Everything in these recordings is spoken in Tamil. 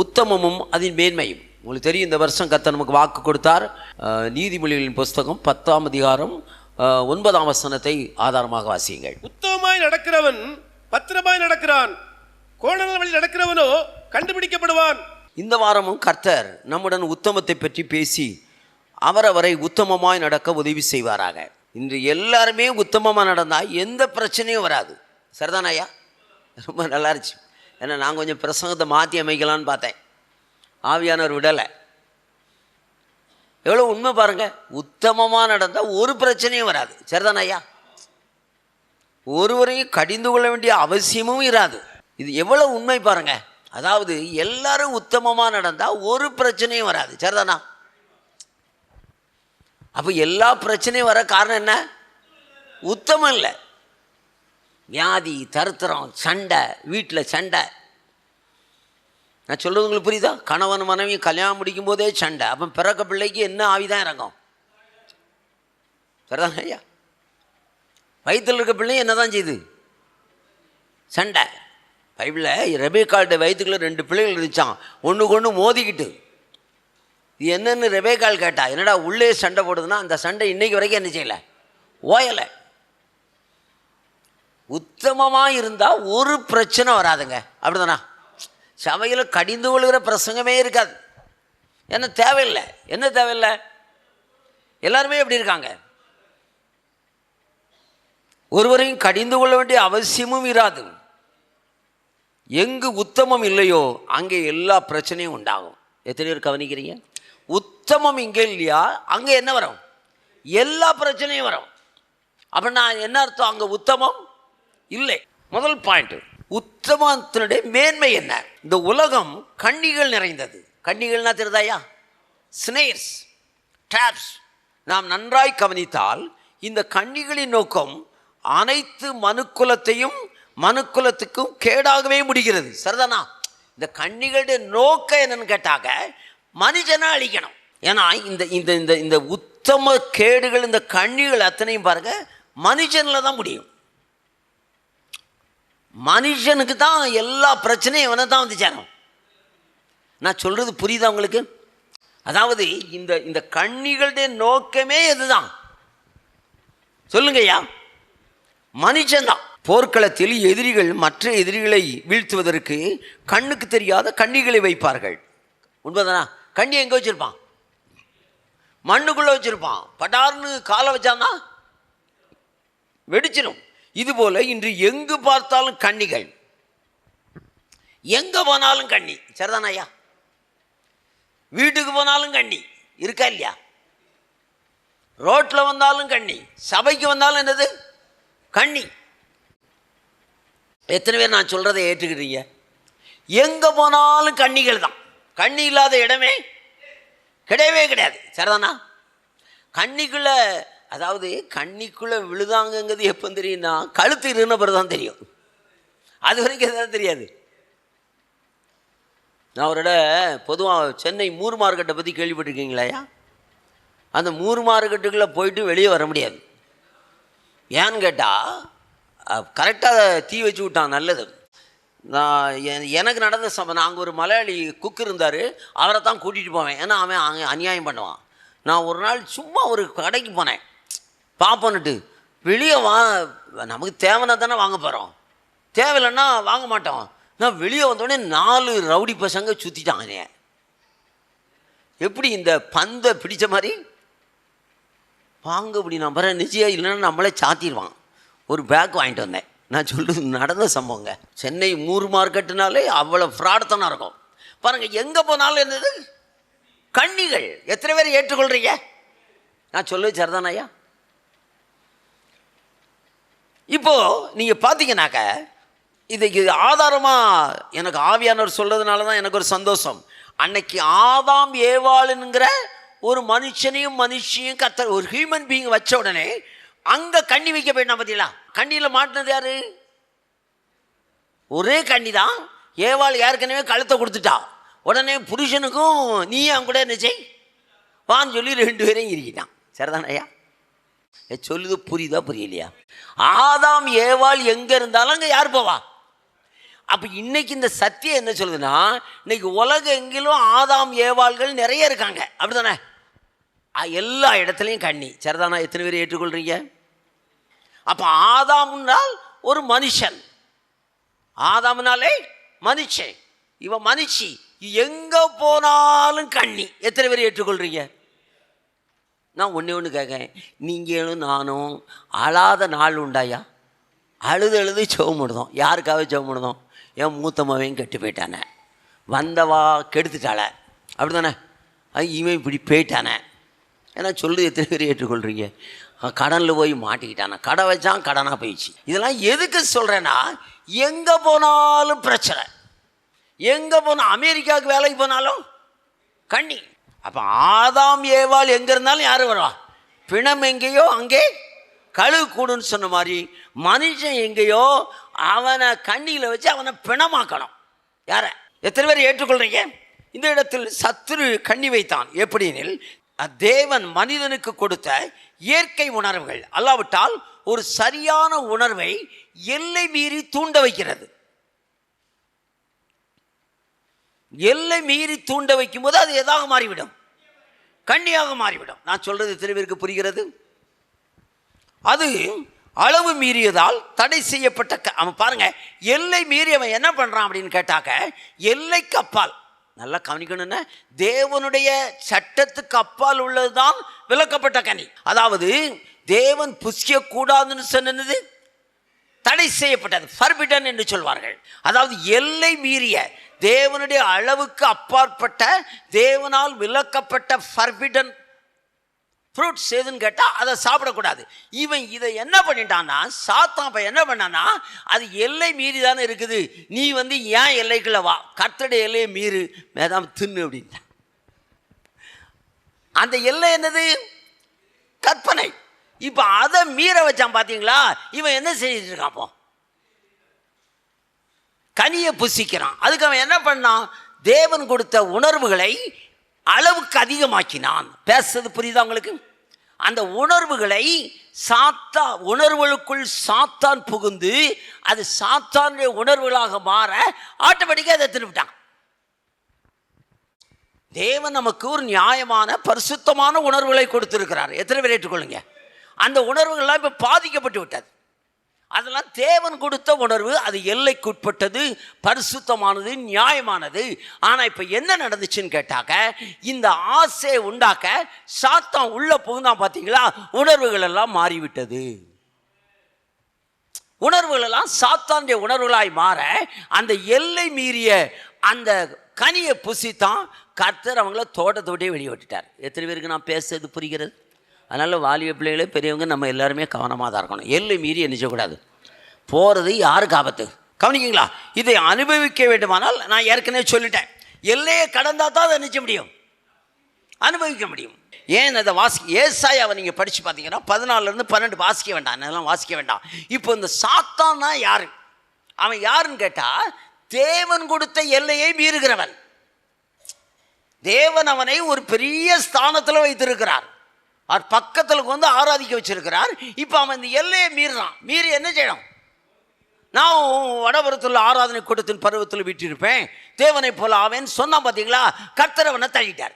உத்தமமும் அதன் மேன்மையும். உங்களுக்கு தெரியும், இந்த வருஷம் கர்த்தர் நமக்கு வாக்கு கொடுத்தார். நீதிமொழிகளின் புஸ்தகம் 10ஆம் அதிகாரம் 9ஆம் வசனத்தை ஆதாரமாக வாசியுங்கள். உத்தமமாய் நடக்கிறவன் பத்திரமாய் நடக்கிறான், கோணல் வழி நடக்கிறவனோ கண்டுபிடிக்கப்படுவான். இந்த வாரமும் கர்த்தர் நம்முடன் உத்தமத்தை பற்றி பேசி அவரவரை உத்தமமாய் நடக்க உதவி செய்வாராக. இன்று எல்லாருமே உத்தமமாக நடந்தால் எந்த பிரச்சனையும் வராது. சரிதானா ஐயா? ரொம்ப நல்லா இருந்துச்சு. ஏன்னா நான் கொஞ்சம் பிரசங்கத்தை மாற்றி அமைக்கலான்னு பார்த்தேன், ஆவியானவர் விடலை. எவ்வளோ உண்மை பாருங்கள். உத்தமமாக நடந்தால் ஒரு பிரச்சனையும் வராது. சரிதானா ஐயா? ஒருவரையும் கடிந்து கொள்ள வேண்டிய அவசியமும் இராது. இது எவ்வளோ உண்மை பாருங்க. அதாவது எல்லாரும் உத்தமமாக நடந்தால் ஒரு பிரச்சனையும் வராது. சரிதானா? அப்போ எல்லா பிரச்சனையும் வர காரணம் என்ன? உத்தமம் இல்லை. வியாதி, தருத்திரம், சண்டை, வீட்டில் சண்டை. நான் சொல்கிறது உங்களுக்கு புரியுதா? கணவன் மனைவி கல்யாணம் முடிக்கும் போதே சண்டை. அப்போ பிறக்க பிள்ளைக்கு என்ன ஆவிதான் இறங்கும்? சரிதாங்க ஐயா? வயிற்றில் இருக்க பிள்ளையும் என்ன தான் செய்யுது? சண்டை. பைபிளில் ரெபேக்காளுடைய வயிற்றுக்குள்ள 2 பிள்ளைகள் இருந்துச்சான், ஒன்றுக்கு ஒன்று மோதிக்கிட்டு. இது என்னென்னு ரெபேக்காள் கேட்டா, என்னடா உள்ளே சண்டை போடுதுன்னா, அந்த சண்டை இன்னைக்கு வரைக்கும் என்ன செய்யலை? ஓயலை. உத்தமமாக இருந்தால் ஒரு பிரச்சனை வராதுங்க. அப்படிதானா? சபையில் கடிந்து கொள்கிற பிரசங்கமே இருக்காது. என்ன தேவையில்லை. என்ன தேவையில்லை? எல்லாருமே எப்படி இருக்காங்க? ஒருவரையும் கடிந்து கொள்ள வேண்டிய அவசியமும் இராது. எங்கு உத்தமம் இல்லையோ அங்கே எல்லா பிரச்சனையும் உண்டாகும். எத்தனை பேர் கவனிக்கிறீங்க? உத்தமம் இங்கே இல்லையா, அங்கே என்ன வரும்? எல்லா பிரச்சனையும் வரும். அப்படின்னா என்ன அர்த்தம்? அங்கே உத்தமம் இல்லை. முதல் பாயிண்ட், உத்தமத்தினுடைய மேன்மை என்ன? இந்த உலகம் கண்ணிகள் நிறைந்தது. கண்ணிகள்னா தெரியுதாயா? Snares, traps. நாம் நன்றாய் கவனித்தால் இந்த கண்ணிகளின் நோக்கம் அனைத்து மனுக்குலத்துக்கும் கேடாகவே முடிகிறது. சரிதானா? இந்த கண்ணிகளுடைய நோக்கம் என்னன்னு கேட்டாக்க மனுஷனை அழிக்கணும். ஏன்னா இந்த இந்த இந்த இந்த உத்தம கேடுகள், இந்த கண்ணிகள் அத்தனையும் பாருங்க மனுஷனில் தான் முடியும். மனுஷனுக்கு தான் எல்லா பிரச்சனையும் இவனை தான் வந்து சேரும். நான் சொல்றது புரியுதா உங்களுக்கு? அதாவது இந்த இந்த கண்ணிகளுடைய நோக்கமே எதுதான் சொல்லுங்கய்யா? மனுஷன்தான். போர்க்களத்தில் எதிரிகள் மற்ற எதிரிகளை வீழ்த்துவதற்கு கண்ணுக்கு தெரியாத கண்ணிகளை வைப்பார்கள். உண்மைதானா? கண்ணி எங்கே வச்சிருப்பான்? மண்ணுக்குள்ளே வச்சிருப்பான். பட்டார்னு காலை வச்சான்னா வெடிச்சிடும். இதுபோல இன்று எங்கு பார்த்தாலும் கண்ணிகள், எங்கே போனாலும் கண்ணி. சரிதானா ஐயா? வீட்டுக்கு போனாலும் கண்ணி இருக்கா இல்லையா? ரோட்டில் வந்தாலும் கண்ணி, சபைக்கு வந்தாலும் என்னது? கண்ணி. எத்தனை பேர் நான் சொல்கிறதை ஏற்றுக்கிறீங்க? எங்கே போனாலும் கண்ணிகள் தான். கண்ணி இல்லாத இடமே கிடையவே கிடையாது. சரிதானா? கண்ணிக்குள்ளே, அதாவது கண்ணிக்குள்ளே விழுதாங்கங்கிறது எப்போ தெரியும்னா கழுத்து இருந்த பிறகு தான் தெரியும். அது வரைக்கும் எதாவது தெரியாது. நான் அவரோட பொதுவாக சென்னை மூர் மார்க்கெட்டை பற்றி கேள்விப்பட்டிருக்கீங்களாயா? அந்த மூர் மார்க்கெட்டுக்குள்ளே போயிட்டு வெளியே வர முடியாது. ஏன்னு கேட்டால் கரெக்டாக தீ வச்சு விட்டான். நல்லது. நான் எனக்கு நடந்த நாங்கள் ஒரு மலையாளி குக் இருந்தார், அவரை தான் கூட்டிகிட்டு போவேன். ஏன்னா அவன் அங்கே அநியாயம் பண்ணுவான். நான் ஒரு நாள் சும்மா ஒரு கடைக்கு போனேன், பார்ப்போன்னுட்டு. வெளியே நமக்கு தேவைன்னா தானே வாங்க போகிறோம், தேவையில்லைன்னா வாங்க மாட்டோம். நான் வெளியே வந்தோடனே 4 ரவுடி பசங்க சுற்றிட்டாங்க. எப்படி இந்த பந்தை பிடிச்ச மாதிரி வாங்க இப்படி நம்புற நிச்சயம் இல்லைன்னா நம்மளே சாத்திடுவான். ஒரு பேக் வாங்கிட்டு வந்தேன். நான் சொல்கிறது நடந்த சம்பவங்க. சென்னை மூர் மார்க்கெட்டுனாலே அவ்வளோ ஃப்ராட்தனம் இருக்கும் பாருங்கள். எங்கே போனாலும் என்னது? கண்ணிகள். எத்தனை பேர் ஏற்றுக்கொள்கிறீங்க? நான் சொல்லுவது சரிதானா ஐயா? இப்போது நீங்கள் பார்த்தீங்கன்னாக்க இதுக்கு ஆதாரமாக எனக்கு ஆவியானவர் சொல்கிறதுனால தான் எனக்கு ஒரு சந்தோஷம். அன்னைக்கு ஆதாம் ஏவாளுங்கிற ஒரு மனுஷியும் கர்த்தர் ஒரு ஹியூமன் பீயிங் வச்ச உடனே அங்கே கண்ணி வைக்க போயிட்டான். பார்த்தீங்களா? கண்ணியில் மாட்டினது யாரு? ஒரே கண்ணி தான். ஏவாள் ஏற்கனவே கழுத்தை கொடுத்துட்டா. உடனே புருஷனுக்கும் நீ அவன் கூட என்ன செய் வான்னு சொல்லி 2 பேரையும் இருக்கிட்டான். சரிதானே ஐயா? சொல்லுது புரியுதா புரியலையா? ஆதாம் ஏவாள் எங்கே இருந்தாலும் அங்கே யார் போவா? அப்போ இன்னைக்கு இந்த சத்தியம் என்ன சொல்லுதுன்னா, இன்னைக்கு உலகம் எங்கிலும் ஆதாம் ஏவாள்கள் நிறைய இருக்காங்க, அப்படிதானே? எல்லா இடத்துலையும் கண்ணி. சரிதானா? எத்தனை பேர் ஏற்றுக்கொள்றீங்க? அப்போ ஆதாம்னால் ஒரு மனுஷன், ஆதாம்னாலே மனுஷன், இவன் மனுஷி, எங்க போனாலும் கண்ணி. எத்தனை பேர் ஏற்றுக்கொள்றீங்க? நான் ஒன்று கேட்கேன், நீங்களும் நானும் அழாத நாள் உண்டாயா? அழுது ஜெபம் பண்ணுதோம். யாருக்காக ஜெபம் பண்ணுதோம்? என் மூத்தம்மாவையும் கெட்டு போயிட்டானே, வந்தவா கெடுத்துட்டாள, அப்படி தானே? இவன் இப்படி போயிட்டானே. ஏன்னா சொல்லு, எத்தனை பேர் ஏற்றுக்கொள்கிறீங்க? கடனில் போய் மாட்டிக்கிட்டானே, கடை வச்சான், கடனாக போயிடுச்சு. இதெல்லாம் எதுக்கு சொல்கிறேன்னா, எங்கே போனாலும் பிரச்சனை. எங்கே போனால், அமெரிக்காவுக்கு வேலைக்கு போனாலும் கண்ணி. அப்போ ஆதாம் ஏவாள் எங்கே இருந்தாலும் யார் வருவா? பிணம் எங்கேயோ அங்கே கழுகு கூடுன்னு சொன்ன மாதிரி மனுஷன் எங்கேயோ அவனை கண்ணியில் வச்சு அவனை பிணமாக்கணும். யார? எத்தனை பேர் ஏற்றுக்கொள்றீங்க? இந்த இடத்தில் சத்துரு கண்ணி வைத்தான். எப்படினில், தேவன் மனிதனுக்கு கொடுத்த இயற்கை உணர்வுகள் அல்லாவிட்டால் ஒரு சரியான உணர்வை எல்லை மீறி தூண்ட வைக்கிறது. எல்லை மீறி தூண்ட வைக்கும் போது அது எதாக மாறிவிடும்? கண்ணியாக மாறிவிடும். நான் சொல்றது எத்தனை பேருக்கு புரிகிறது? அது அளவு மீறியதால் தடை செய்யப்பட்ட அவன் பாருங்க, எல்லை மீறி அவன் என்ன பண்றான் அப்படின்னு கேட்டாக்க, எல்லைக்கு அப்பால், நல்லா கவனிக்கணும்னா, தேவனுடைய சட்டத்துக்கு அப்பால் உள்ளதுதான் விலக்கப்பட்ட கனி. அதாவது தேவன் புசிக்க கூடாதுன்னு சொன்னது தடை செய்யப்பட்டது, ஃபர்பிடன் என்று சொல்வார்கள். அதாவது எல்லை மீறிய, தேவனுடைய அளவுக்கு அப்பாற்பட்ட, தேவனால் விலக்கப்பட்ட ஃபர்பிடன் ஃப்ரூட்ஸ் எதுன்னு கேட்டால் அதை சாப்பிடக்கூடாது. இவன் இதை என்ன பண்ணிட்டான்னா, சாத்தான் இப்போ என்ன பண்ணான்னா, அது எல்லை மீறி தானே இருக்குது, நீ ஏன் எல்லைக்குள்ள வா, கர்த்தருடைய எல்லையை மீறு, மேதாம் தின்னு அப்படின்ட்டான். அந்த எல்லை என்னது? கற்பனை. இப்போ அதை மீற வச்சான். பார்த்தீங்களா? இவன் என்ன செஞ்சுட்டு இருக்கான்? அப்போ கனியை புசிக்கிறான். அதுக்கு அவன் என்ன பண்ணான்? தேவன் கொடுத்த உணர்வுகளை அளவுக்கு அதிகமாக்கினான். பேசுறது புரியுதா உங்களுக்கு? அந்த உணர்வுகளை உணர்வுகளுக்குள் சாத்தான் புகுந்து அது சாத்தானுடைய உணர்வுகளாக மாற ஆட்டோமேட்டிக்காக அதை திருப்பிட்டான். தேவன் நமக்கு ஒரு நியாயமான பரிசுத்தமான உணர்வுகளை கொடுத்திருக்கிறார். எத்தனை பேர் ஏற்றுக்கொள்ளுங்க? அந்த உணர்வுகள்லாம் இப்போ பாதிக்கப்பட்டு விட்டது. அதெல்லாம் தேவன் கொடுத்த உணர்வு, அது எல்லைக்குட்பட்டது, பரிசுத்தமானது, நியாயமானது. ஆனால் இப்போ என்ன நடந்துச்சுன்னு கேட்டாக்க, இந்த ஆசையை உண்டாக்க சாத்தான் உள்ள புகுந்தான். பார்த்தீங்களா? உணர்வுகள் எல்லாம் மாறிவிட்டது. உணர்வுகள் எல்லாம் சாத்தானுடைய உணர்வுகளாய் மாற அந்த எல்லை மீறிய அந்த கனியை புசித்தான். கர்த்தர் அவங்கள தோட்டத்தோட்டே வெளியே விட்டுட்டார். எத்தனை பேருக்கு நான் பேசுறது புரிகிறது? அதனால் வாலிப பிள்ளைகளே, பெரியவங்க, நம்ம எல்லாருமே கவனமாக தான் இருக்கணும். எல்லை மீறி என்ன செய்யக்கூடாது. போகிறது யாருக்கு ஆபத்து? கவனிக்கிங்களா? இதை அனுபவிக்க வேண்டுமானால் நான் ஏற்கனவே சொல்லிட்டேன், எல்லையை கடந்தால் தான் அதை நிச்சய முடியும், அனுபவிக்க முடியும். ஏன் அதை ஏசாயாவை நீங்கள் படித்து பார்த்தீங்கன்னா 14-12 வாசிக்க வேண்டாம், அதெல்லாம் வாசிக்க வேண்டாம். இப்போ இந்த சாத்தான்னா யாரு? அவன் யாருன்னு கேட்டால், தேவன் கொடுத்த எல்லையை மீறுகிறவன். தேவன் அவனை ஒரு பெரிய ஸ்தானத்தில் வைத்திருக்கிறார், அவர் பக்கத்தில் ஆராதிக்க வச்சிருக்கிறார். இப்போ அவன் இந்த எல்லையை மீறான். மீறி என்ன செய்யணும்? நான் வடபுறத்தில் ஆராதனை கூட்டத்தின் பருவத்தில் விட்டிருப்பேன், தேவனை போல ஆவேன்னு சொன்னான். பார்த்தீங்களா? கர்த்தர் அவனை தள்ளிட்டார்.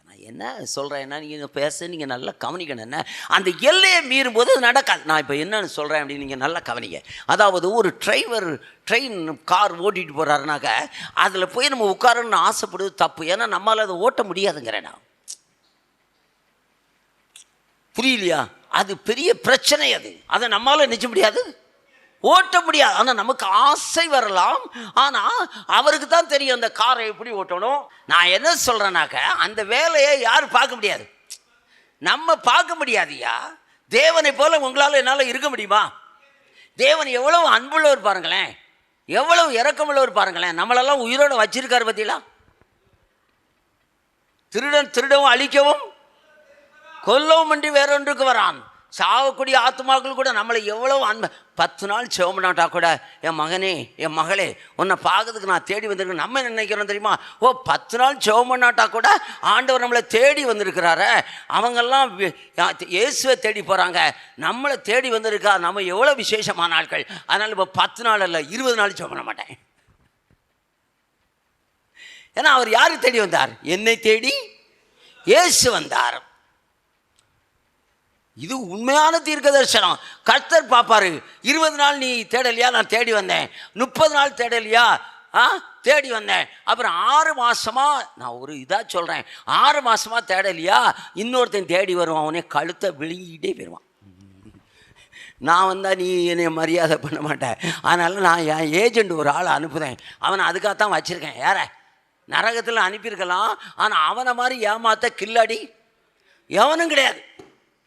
நான் என்ன சொல்கிறேன்னா, நீங்கள் பேச நீங்கள் நல்லா கவனிக்கணும். என்ன, அந்த எல்லையை மீறும் போது அது நடக்காது. நான் இப்போ என்னன்னு சொல்கிறேன் அப்படின்னு நீங்கள் நல்லா கவனிங்க. அதாவது ஒரு ட்ரெயின் கார் ஓட்டிகிட்டு போகிறாருனாக்க அதில் போய் நம்ம உட்காரணும்னு ஆசைப்படுவது தப்பு. ஏன்னா நம்மளால் அதை ஓட்ட முடியாதுங்கிறேன் நான். புரியலையா? அது பெரிய பிரச்சனை. அதை நம்மளால நிச்சய முடியாது, ஓட்ட முடியாது. ஆனால் நமக்கு ஆசை வரலாம். ஆனால் அவருக்கு தான் தெரியும் அந்த காரை எப்படி ஓட்டணும். நான் என்ன சொல்கிறேன்னாக்க, அந்த வேலையை யாரும் பார்க்க முடியாது, நம்ம பார்க்க முடியாதுயா. தேவனை போல உங்களால் என்னால் இருக்க முடியுமா? தேவன் எவ்வளவு அன்புள்ளவர் பாருங்களேன், எவ்வளவு இரக்கமுள்ளவர் பாருங்களேன். நம்மளெல்லாம் உயிரோடு வச்சிருக்காரு. பார்த்தீங்களா? திருடவும் அழிக்கவும் கொல்லவும் அன்றி வேறொன்றுக்கு வரான், சாகக்கூடிய ஆத்மாக்கள் கூட நம்மளை எவ்வளோ அன்பு. 10 நாள் செவம் பண்ணாட்டா கூட, என் மகனே என் மகளே உன்னை பார்க்கறதுக்கு நான் தேடி வந்திருக்கேன். நம்ம என்ன நினைக்கிறோம் தெரியுமா? ஓ 10 நாள் செவம் பண்ணாட்டா கூட ஆண்டவர் நம்மளை தேடி வந்திருக்கிறாரு. அவங்கெல்லாம் இயேசுவை தேடி போகிறாங்க, நம்மளை தேடி வந்திருக்கா. நம்ம எவ்வளோ விசேஷமான ஆட்கள். அதனால் இப்போ 10 நாள் இல்லை 20 நாள் செவம் பண்ண மாட்டேன். ஏன்னா அவர் யாருக்கு தேடி வந்தார்? என்னை தேடி இயேசு வந்தார். இது உண்மையான தீர்க்க தரிசனம். கர்த்தர் பார்ப்பாரு. 20 நாள் நீ தேடலையா? நான் தேடி வந்தேன். 30 நாள் தேடலையா? தேடி வந்தேன். அப்புறம் 6 மாசமா, நான் ஒரு இதாக சொல்கிறேன், 6 மாசமா தேடலையா? இன்னொருத்தன் தேடி வருவான், அவனே கழுத்தை விழுங்கிக்கிட்டே போயிடுவான். நான் வந்தால் நீ என்னை மரியாதை பண்ண மாட்டேன். அதனால் நான் என் ஏஜெண்ட் ஒரு ஆளை அனுப்புகிறேன். அவனை அதுக்காகத்தான் வச்சுருக்கேன். யார நரகத்தில் அனுப்பியிருக்கலாம். ஆனால் அவனை மாதிரி ஏமாத்த கில்லாடி எவனும் கிடையாது.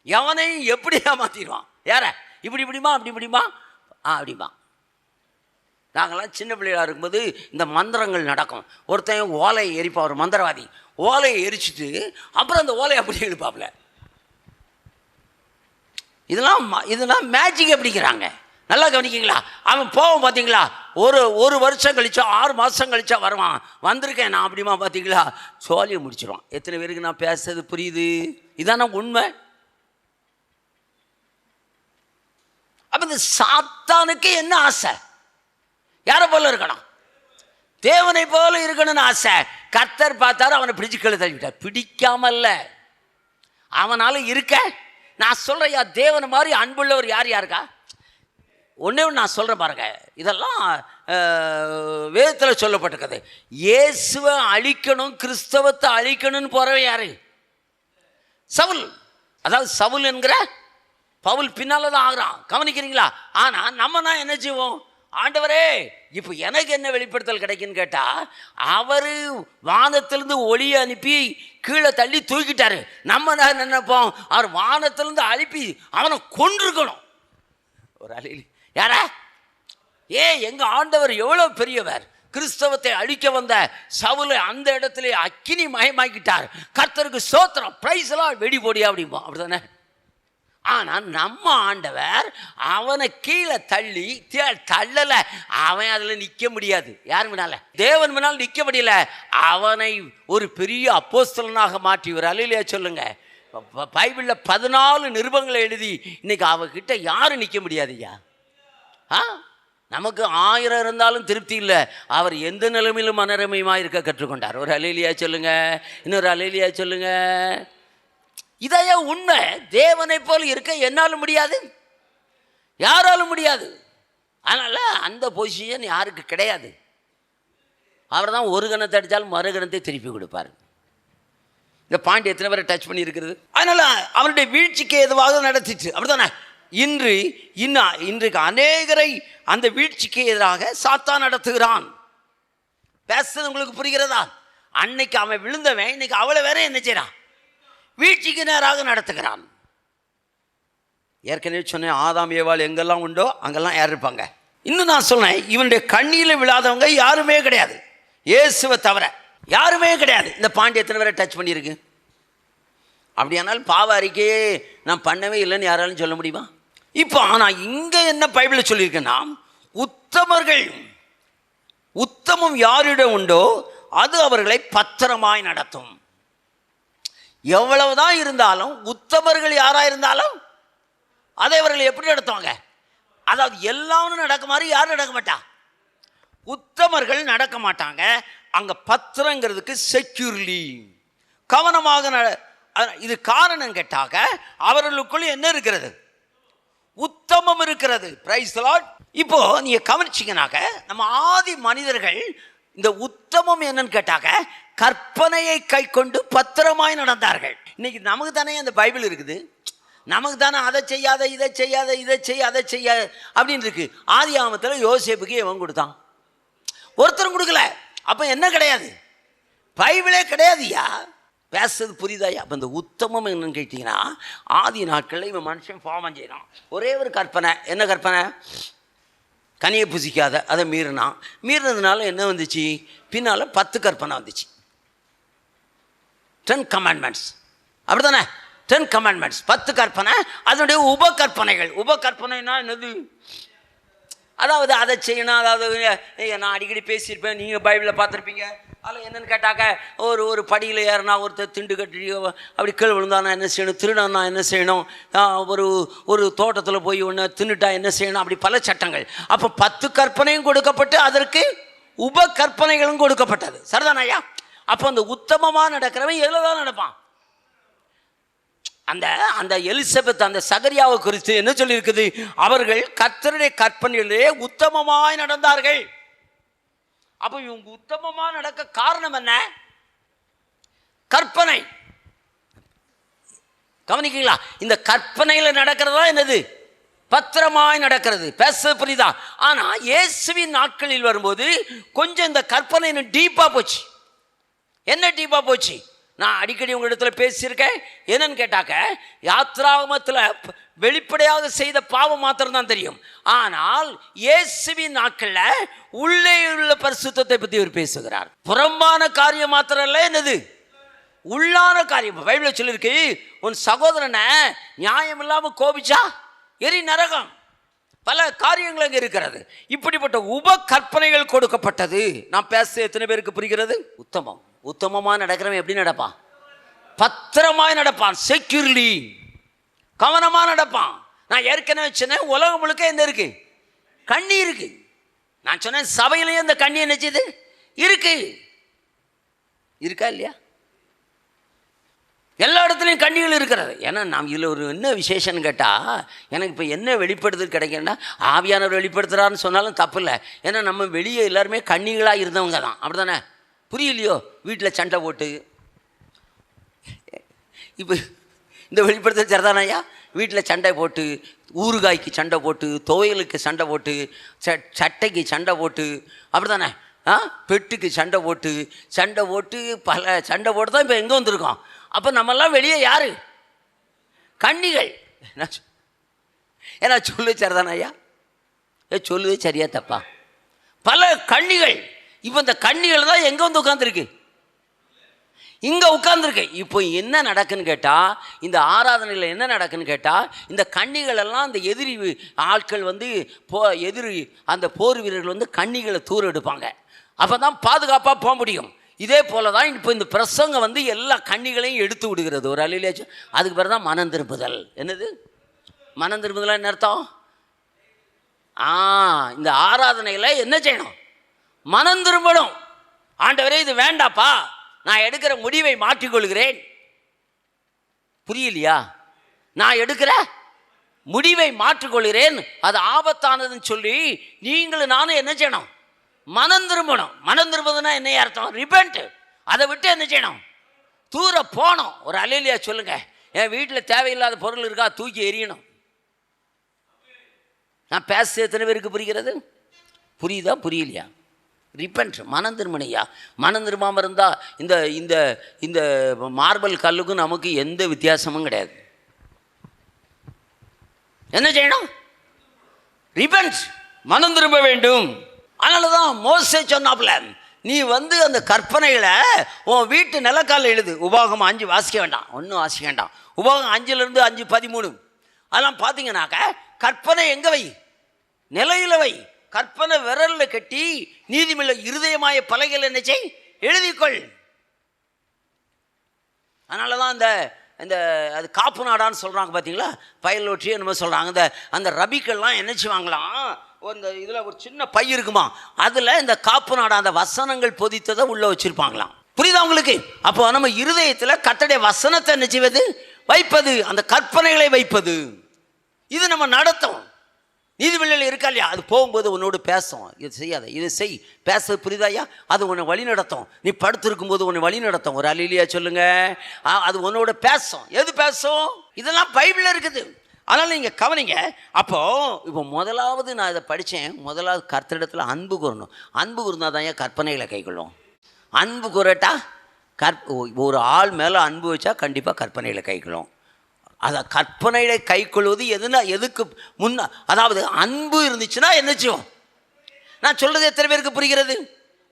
எவனையும் எப்படி ஏமாத்திடுவான்? யார இப்படி இப்படிமா அப்படி இப்படிமா அப்படிமா. நாங்கள்லாம் சின்ன பிள்ளைகளாக இருக்கும்போது இந்த மந்திரங்கள் நடக்கும். ஒருத்தன் ஓலையை எரிப்பா, ஒரு மந்திரவாதி ஓலையை எரிச்சிட்டு அப்புறம் அந்த ஓலையை அப்படி எழுப்பாப்புல. இதெல்லாம் மேஜிக் எப்படிங்கிறாங்க. நல்லா கவனிக்கிங்களா? அவன் போவோம் பார்த்தீங்களா, ஒரு வருஷம் கழிச்சா 6 மாதம் கழிச்சா வருவான். வந்திருக்கேன் நான் அப்படிமா பார்த்தீங்களா, சோழியை முடிச்சிடுவான். எத்தனை பேருக்கு நான் பேசுறது புரியுது? இதான உண்மை. அப்போ இந்த சாத்தானுக்கு என்ன ஆசை? யாரை போல இருக்கணும்? தேவனை போல இருக்கணும்னு ஆசை. கர்த்தர் பார்த்தாரு, அவனை பிடிச்சு கீழே தள்ளிவிட்டார். பிடிக்காமல்ல, அவனால இருக்க. நான் சொல்றையா, தேவனை மாதிரி அன்புள்ளவர் யார் யாருக்கா? ஒன்றே ஒன்று நான் சொல்கிறேன் பாருங்க. இதெல்லாம் வேதத்தில் சொல்லப்பட்டிருக்குது. இயேசுவை அழிக்கணும், கிறிஸ்தவத்தை அழிக்கணும்னு போகிறவன் யாரு? சவுல். அதாவது சவுல் என்கிற பவுல் பின்னால் தான் ஆகிறான். கவனிக்கிறீங்களா? ஆனால் நம்ம தான் என்ன செய்வோம்? ஆண்டவரே இப்போ எனக்கு என்ன வெளிப்படுத்தல் கிடைக்குன்னு கேட்டால், அவர் வானத்திலிருந்து ஒளியை அனுப்பி கீழே தள்ளி தூக்கிட்டாரு. நம்ம தான் நினைப்போம் அவர் வானத்திலிருந்து அனுப்பி அவனை கொன்றிருக்கணும். ஒரு அலையில் யாரா? எங்கள் ஆண்டவர் எவ்வளோ பெரியவர். கிறிஸ்தவத்தை அழிக்க வந்த சவுலை அந்த இடத்துல அக்கினி மயமாக்கிட்டார். கர்த்தருக்கு ஸ்தோத்திரம், பிரைஸ் எல்லாம் வெடி போடியா அப்படிம்போம். அப்படிதானே? ஆனால் நம்ம ஆண்டவர் அவனை கீழே தள்ளி தள்ளலை. அவன் அதில் நிற்க முடியாது. யார் முன்னால? தேவன் முன்னால் நிற்க முடியல. அவனை ஒரு பெரிய அப்போஸ்தலனாக மாற்றிவர். அல்லேலூயா சொல்லுங்க. பைபிளில் 14 நிருபங்களை எழுதி இன்னைக்கு அவகிட்ட யாரும் நிற்க முடியாதுயா. நமக்கு 1000 இருந்தாலும் திருப்தி இல்லை. அவர் எந்த நிலைமையிலும் மனரமையமாக இருக்க கற்றுக்கொண்டார். ஒரு அல்லேலூயா சொல்லுங்க. இன்னொரு அல்லேலூயா சொல்லுங்க. இதைய உண்மை. தேவனை போல இருக்க என்னாலும் முடியாது, யாராலும் முடியாது. அதனால் அந்த பொசிஷன் யாருக்கு கிடையாது. அவர் தான் ஒரு கணத்தை அடித்தாலும் மறு கணத்தை திருப்பி கொடுப்பார். இந்த பாயிண்ட் எத்தனை பேரை டச் பண்ணி இருக்கிறது? அதனால் அவனுடைய வீழ்ச்சிக்கு எதுவாக நடத்திச்சு. அப்படித்தானே? இன்றைக்கு அநேகரை அந்த வீழ்ச்சிக்கு எதிராக சாத்தான் நடத்துகிறான். பேசுறது உங்களுக்கு புரிகிறதா? அன்னைக்கு அவன் விழுந்தவன் இன்னைக்கு அவளை வேற என்ன செய்யறான்? வீழ்ச்சிக்கு நேராக நடத்துகிறான். ஏற்கனவே சொன்னேன், ஆதாம் ஏவாள் எங்கெல்லாம் உண்டோ அங்கெல்லாம் யார் இருப்பாங்க? இன்னும் நான் சொன்னேன், இவனுடைய கண்ணியில் விழாதவங்க யாருமே கிடையாது, இயேசுவை தவிர யாருமே கிடையாது. இந்த பாண்டி எத்தனை பேரை டச் பண்ணியிருக்கு? அப்படியானால் பாவ அறிக்கையே நான் பண்ணவே இல்லைன்னு யாராலும் சொல்ல முடியுமா? இப்போ ஆனால் இங்கே என்ன பைபிளில் சொல்லியிருக்கேன்னா, உத்தமம் யாரிடம் உண்டோ அது அவர்களை பத்திரமாய் நடத்தும். எவ்வளவுதான் இருந்தாலும் உத்தமர்கள் யாராக இருந்தாலும் அதை அவர்கள் எப்படி நடத்துவாங்க? அதாவது எல்லாரும் நடக்க மாதிரி யாரும் நடக்க மாட்டா. உத்தமர்கள் நடக்க மாட்டாங்க. அங்கே பத்திரங்கிறதுக்கு செக்யூர்லி கவனமாக இது காரணம் கேட்டாக அவர்களுக்குள்ள என்ன இருக்கிறது? உத்தமம் இருக்கிறது. Praise the Lord. இப்போ நீங்க கவனிச்சிங்கனாக்க நம்ம ஆதி மனிதர்கள் இந்த உத்தமம் என்னன்னு கேட்டாக்க கற்பனையை கை கொண்டு பத்திரமாய் நடந்தார்கள். இன்னைக்கு நமக்கு தானே அந்த பைபிள் இருக்குது, நமக்கு தானே அதை செய்யாத இதை செய்யாத இதை செய்ய அதை செய்ய அப்படின்னு இருக்கு. ஆதி ஆமத்தில் யோசேப்புக்கு எவன் கொடுத்தான்? ஒருத்தரும் கொடுக்கல. அப்போ என்ன கிடையாது? பைபிளே கிடையாதுயா. பேசுறது புரியுதாயா? அப்போ இந்த உத்தமம் என்னன்னு கேட்டீங்கன்னா, ஆதி நாட்களில் இவன் மனுஷன் பாவம் செய்யறான். ஒரே ஒரு கற்பனை. என்ன கற்பனை? கனியை புசிக்காத, அதை மீறினதுனால என்ன வந்துச்சு? பின்னால் 10 கற்பனை வந்துச்சு. 10 கமாண்ட்மெண்ட்ஸ். அப்படி தானே? 10 commandments, 10 கற்பனை, அதனுடைய உபகற்பனைகள். உபகற்பனைனா என்னது? அதாவது அதை செய்யணும். அதாவது நான் அடிக்கடி பேசியிருப்பேன், நீங்கள் பைபிளில் பார்த்துருப்பீங்க. அதில் என்னென்னு கேட்டாக்க, ஒரு படியில் ஏறினா ஒருத்தர் திண்டு கட்டி அப்படி கீழே விழுந்தானா என்ன செய்யணும், திருடனா என்ன செய்யணும், ஒரு தோட்டத்தில் போய் ஒன்று தின்னுட்டா என்ன செய்யணும், அப்படி பல சட்டங்கள். அப்போ 10 கற்பனையும் கொடுக்கப்பட்டு அதற்கு உபகற்பனைகளும் கொடுக்கப்பட்டது. சரிதானா ஐயா? அப்போ அந்த உத்தமமாக நடக்கிறவன் எதில் தான் நடப்பான்? அந்த எலிசபெத் அந்த சகரியாவை குறித்து என்ன சொல்லியிருக்குது? அவர்கள் கர்த்தருடைய கற்பனையிலே உத்தமமாய் நடந்தார்கள். அப்ப இவங்க உத்தமமா நடக்க காரணம் என்ன? கற்பனை. கவனிக்கீங்களா? இந்த கற்பனையில நடக்கிறதா என்னது? பத்திரமாய் நடக்கிறது. பேச புரியுதா? ஆனா இயேசுவின் நாட்களில் வரும்போது கொஞ்சம் இந்த கற்பனை டீப்பா போச்சு. என்ன டீப்பா போச்சு? நான் அடிக்கடி உங்களிடத்துல பேசியிருக்கேன். என்னன்னு கேட்டாக்க, யாத்ராகமத்தில் வெளிப்படையாக செய்த பாவம் மாத்திரம் தெரியும். ஆனால் இயேசுவின் நாட்களில் உள்ளே உள்ள பரிசுத்தத்தை பற்றி அவர் பேசுகிறார். புறம்பான காரியம் மாத்திரம் இல்லை, என்னது? உள்ளான காரியம். பைபிளில் சொல்லியிருக்கு, உன் சகோதரனை நியாயம் இல்லாமல் கோபிச்சா எரி நரகம். பல காரியங்கள் அங்கே இருக்கிறது. இப்படிப்பட்ட உப கற்பனைகள் கொடுக்கப்பட்டது. நான் பேச எத்தனை பேருக்கு புரிகிறது? உத்தமம். உத்தமமாக நடக்கிறவன் எப்படி நடப்பான்? பத்திரமாய் நடப்பான். செக்யூர்லி, கவனமாக நடப்பான். நான் ஏற்கனவே சொன்னேன், உலகம் முழுக்க என்ன இருக்கு? கண்ணி இருக்கு. நான் சொன்னேன், சபையிலேயே இந்த கண்ணி என்னச்சது இருக்கு. இருக்கா இல்லையா? எல்லா இடத்துலையும் கண்ணிகள் இருக்கிறது. ஏன்னா நாம் இதில் ஒரு என்ன விசேஷம்னு கேட்டால், எனக்கு இப்போ என்ன வெளிப்படுத்துறது கிடைக்குன்னா, ஆவியானவர் வெளிப்படுத்துகிறான்னு சொன்னாலும் தப்பு இல்லை. ஏன்னா நம்ம வெளியே எல்லாருமே கண்ணிகளாக இருந்தவங்க தான். அப்படி தானே? புரியலையோ? வீட்டில் சண்டை போட்டு, இப்போ இந்த வெளிப்படுத்தல் சரிதானையா? வீட்டில் சண்டை போட்டு, ஊறுகாய்க்கு சண்டை போட்டு, துவையலுக்கு சண்டை போட்டு, சட்டைக்கு சண்டை போட்டு, அப்படி தானே? பெட்டுக்கு சண்டை போட்டு பல சண்டை போட்டு தான் இப்போ எங்கே வந்திருக்கோம். அப்போ நம்மெல்லாம் வெளியே யாரு? கண்ணிகள். ஏன்னா சொல்லு சரிதானையா? சொல்லுது சரியா தப்பா? பல கண்ணிகள். இப்போ இந்த கண்ணிகள் தான் எங்கே வந்து உட்காந்துருக்கு? இங்கே உட்காந்துருக்கு. இப்போ என்ன நடக்குன்னு கேட்டால், இந்த ஆராதனையில் என்ன நடக்குன்னு கேட்டால், இந்த கண்ணிகள் எல்லாம் அந்த எதிரி ஆட்கள் வந்து எதிரி அந்த போர் வீரர்கள் வந்து கண்ணிகளை தூர எடுப்பாங்க. அப்போ தான் பாதுகாப்பாக போக முடியும். இதே போல தான் இப்போ இந்த பிரசங்கம் வந்து எல்லா கண்ணிகளையும் எடுத்து விடுகிறது. ஒரு அலையிலேயாச்சும். அதுக்கு பிறகு தான் மனம் திரும்புதல். என்னது மனம் திரும்புதல்? என்ன அர்த்தம்? இந்த ஆராதனையில் என்ன செய்யணும்? மனம் திரும்பணும். ஆண்டவரே, இது வேண்டாப்பா, நான் எடுக்கிற முடிவை மாற்றிக்கொள்கிறேன். புரியலையா? நான் எடுக்கிற முடிவை மாற்றிக்கொள்கிறேன், அது ஆபத்தானதுன்னு சொல்லி நீங்களும் நானும் என்ன செய்யணும்? மனம் திரும்பணும். மனம் திரும்புதுன்னா என்ன அர்த்தம்? ரிபெண்ட். அதை விட்டு என்ன செய்யணும்? தூர போனோம். ஒரு அலையிலையா சொல்லுங்க. என் வீட்டில் தேவையில்லாத பொருள் இருக்கா, தூக்கி எறியணும். நான் பேச எத்தனை பேருக்கு புரிகிறது? புரியுதா புரியலையா? ரிப்பெண்ட், மனம் திரும்பணையா. மனம் திரும்பாமல் இருந்தால் இந்த இந்த இந்த மார்பல் கல்லுக்கும் நமக்கு எந்த வித்தியாசமும் கிடையாது. என்ன செய்யணும்? ரிப்பெண்ட், மனம் திரும்ப வேண்டும். அதனால தான் மோசே சொன்னாப்புல, நீ வந்து அந்த கற்பனைகளை உன் வீட்டு நிலக்கால எழுது. உபாகம் 5 வாசிக்க வேண்டாம், ஒன்றும் வாசிக்க வேண்டாம். உபாகம் 5லேருந்து 5:13 அதெல்லாம் பார்த்தீங்கன்னாக்க, கற்பனை எங்கே வை? நிலையில் வை. கற்பனை விரலில் கட்டி நீதிமன்ற இருதயமாய பலகையில் என்ன செய்? எழுதிக்கொள். அதனால தான் இந்த அது காப்பு நாடான்னு சொல்கிறாங்க பார்த்தீங்களா? பயலோற்றி என்னமோ சொல்கிறாங்க. அந்த ரபிக்கெல்லாம் என்ன செய்வாங்களாம், அந்த இதில் ஒரு சின்ன பை இருக்குமா, அதில் இந்த காப்பு நாடா அந்த வசனங்கள் பொதித்ததை உள்ளே வச்சுருப்பாங்களாம். புரியுதா உங்களுக்கு? அப்போ நம்ம இருதயத்தில் கர்த்தருடைய வசனத்தை என்ன செய்வது? வைப்பது. அந்த கற்பனைகளை வைப்பது. இது நம்ம நடத்தும். நீதிமன்றில் இருக்கா இல்லையா? அது போகும்போது உன்னோடு பேசும். இது செய்யாத, இது செய். பேச புரியுதாயா? அது உன்னை வழி நடத்தும். நீ படுத்திருக்கும் போது உன்னை வழி நடத்தும். ஒரு அலிலியா சொல்லுங்க. அது உன்னோட பேசும். எது பேசும்? இதெல்லாம் பைபிளில் இருக்குது. அதனால் நீங்கள் கவனிங்க. இப்போ முதலாவது நான் இதை படித்தேன். முதலாவது கர்த்தரிடத்தில் அன்பு கூறணும். அன்பு கூர்ந்தால் தான் ஏன் கற்பனைகளை கைக்கொள்ளும். அன்பு கூறட்டா ஒரு ஆள் மேலே அன்பு வச்சா கண்டிப்பாக கற்பனைகளை கைக்கொள்ளும். அதை கற்பனையை கை கொள்வது எதுக்கு முன்ன, அதாவது அன்பு இருந்துச்சுன்னா என்ன செய்யும்? நான் சொல்றது எத்தனை பேருக்கு புரிகிறது?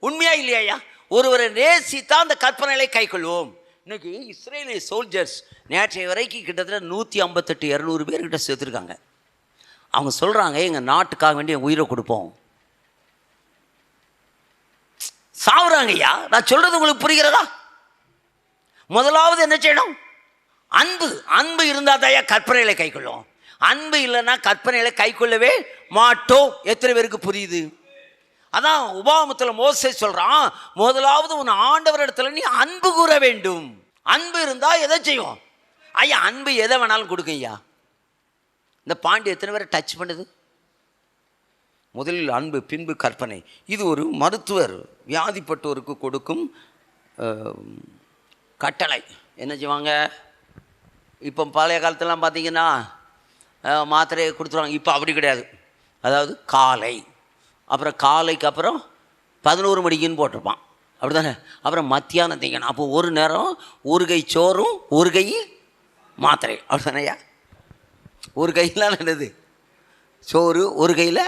உண்மையா இல்லையா? ஒருவரை நேசித்தா அந்த கற்பனைகளை கை கொள்வோம். இன்னைக்கு இஸ்ரேலிய சோல்ஜர்ஸ் நேற்றைய வரைக்கும் கிட்டத்தட்ட 158 200 பேர்கிட்ட சேர்த்துருக்காங்க. அவங்க சொல்கிறாங்க எங்கள் நாட்டுக்காக வேண்டிய உயிரை கொடுப்போம். சாவுறாங்க ஐயா. நான் சொல்கிறது உங்களுக்கு புரிகிறதா? முதலாவது என்ன செய்யணும்? அன்பு. அன்பு இருந்தால் தான் ஐயா கற்பனைகளை கை கொள்ளும். அன்பு இல்லைன்னா கற்பனைகளை கை கொள்ளவே மாட்டோம். எத்தனை பேருக்கு புரியுது? அதான் உபாகமத்தில் மோசே சொல்கிறான், முதலாவது உன் ஆண்டவர் இடத்துல நீ அன்பு கூற வேண்டும். அன்பு இருந்தால் எதை செய்யும் ஐயா? அன்பு எதை வேணாலும் கொடுக்கும் ஐயா. இந்த பாண்டி எத்தனை பேரை டச் பண்ணுது? முதலில் அன்பு, பின்பு கற்பனை. இது ஒரு மருத்துவர் வியாதிப்பட்டோருக்கு கொடுக்கும் கட்டளை. என்ன செய்வாங்க? இப்போ பழைய காலத்துலாம் பார்த்தீங்கன்னா மாத்திரையை கொடுத்துருவாங்க. இப்போ அப்படி கிடையாது. அதாவது காலை, அப்புறம் காலைக்கு அப்புறம் 11 மணிக்குன்னு போட்டிருப்பான், அப்படி தானே? அப்புறம் மத்தியானம் திங்கணும். அப்போ ஒரு நேரம் ஒரு கை சோறும் ஒரு கை மாத்திரை, அப்படி தானேயா? ஒரு கையில் என்னது சோறு, ஒரு கையில்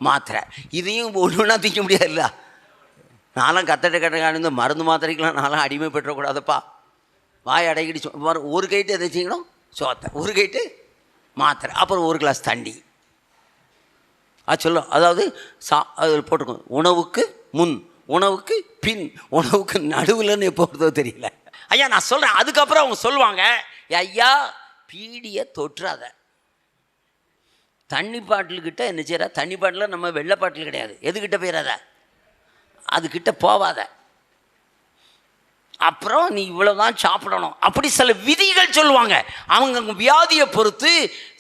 மாத்திரை. இதையும் ஒன்று ஒன்றா திங்க முடியாதுல்ல. நான்லாம் கட்ட மருந்து மாத்திரைக்கெலாம் நான்லாம் அடிமை பெற்றக்கூடாதுப்பா. வாய் அடைக்கிட்டு ஒரு கைட்டு எதை செய்யணும்? சோத்தை. ஒரு கைட்டு மாத்திரை, அப்புறம் ஒரு கிளாஸ் தண்ணி. அது சொல்லும். அதாவது அதில் போட்டுக்கணும், உணவுக்கு முன், உணவுக்கு பின், உணவுக்கு நடுவில்னு எப்போ தெரியல ஐயா. நான் சொல்கிறேன். அதுக்கப்புறம் அவங்க சொல்லுவாங்க, ஐயா பீடியை தொற்றாத. தண்ணி பாட்டில்கிட்ட என்ன செய்யற? தண்ணி பாட்டில் நம்ம வெள்ளை பாட்டில் கிடையாது. எதுக்கிட்ட போயிடாத, அதுக்கிட்ட போவாத. அப்புறம் நீ இவ்வளோதான் சாப்பிடணும். அப்படி சில விதிகள் சொல்லுவாங்க. அவங்க வியாதியை பொறுத்து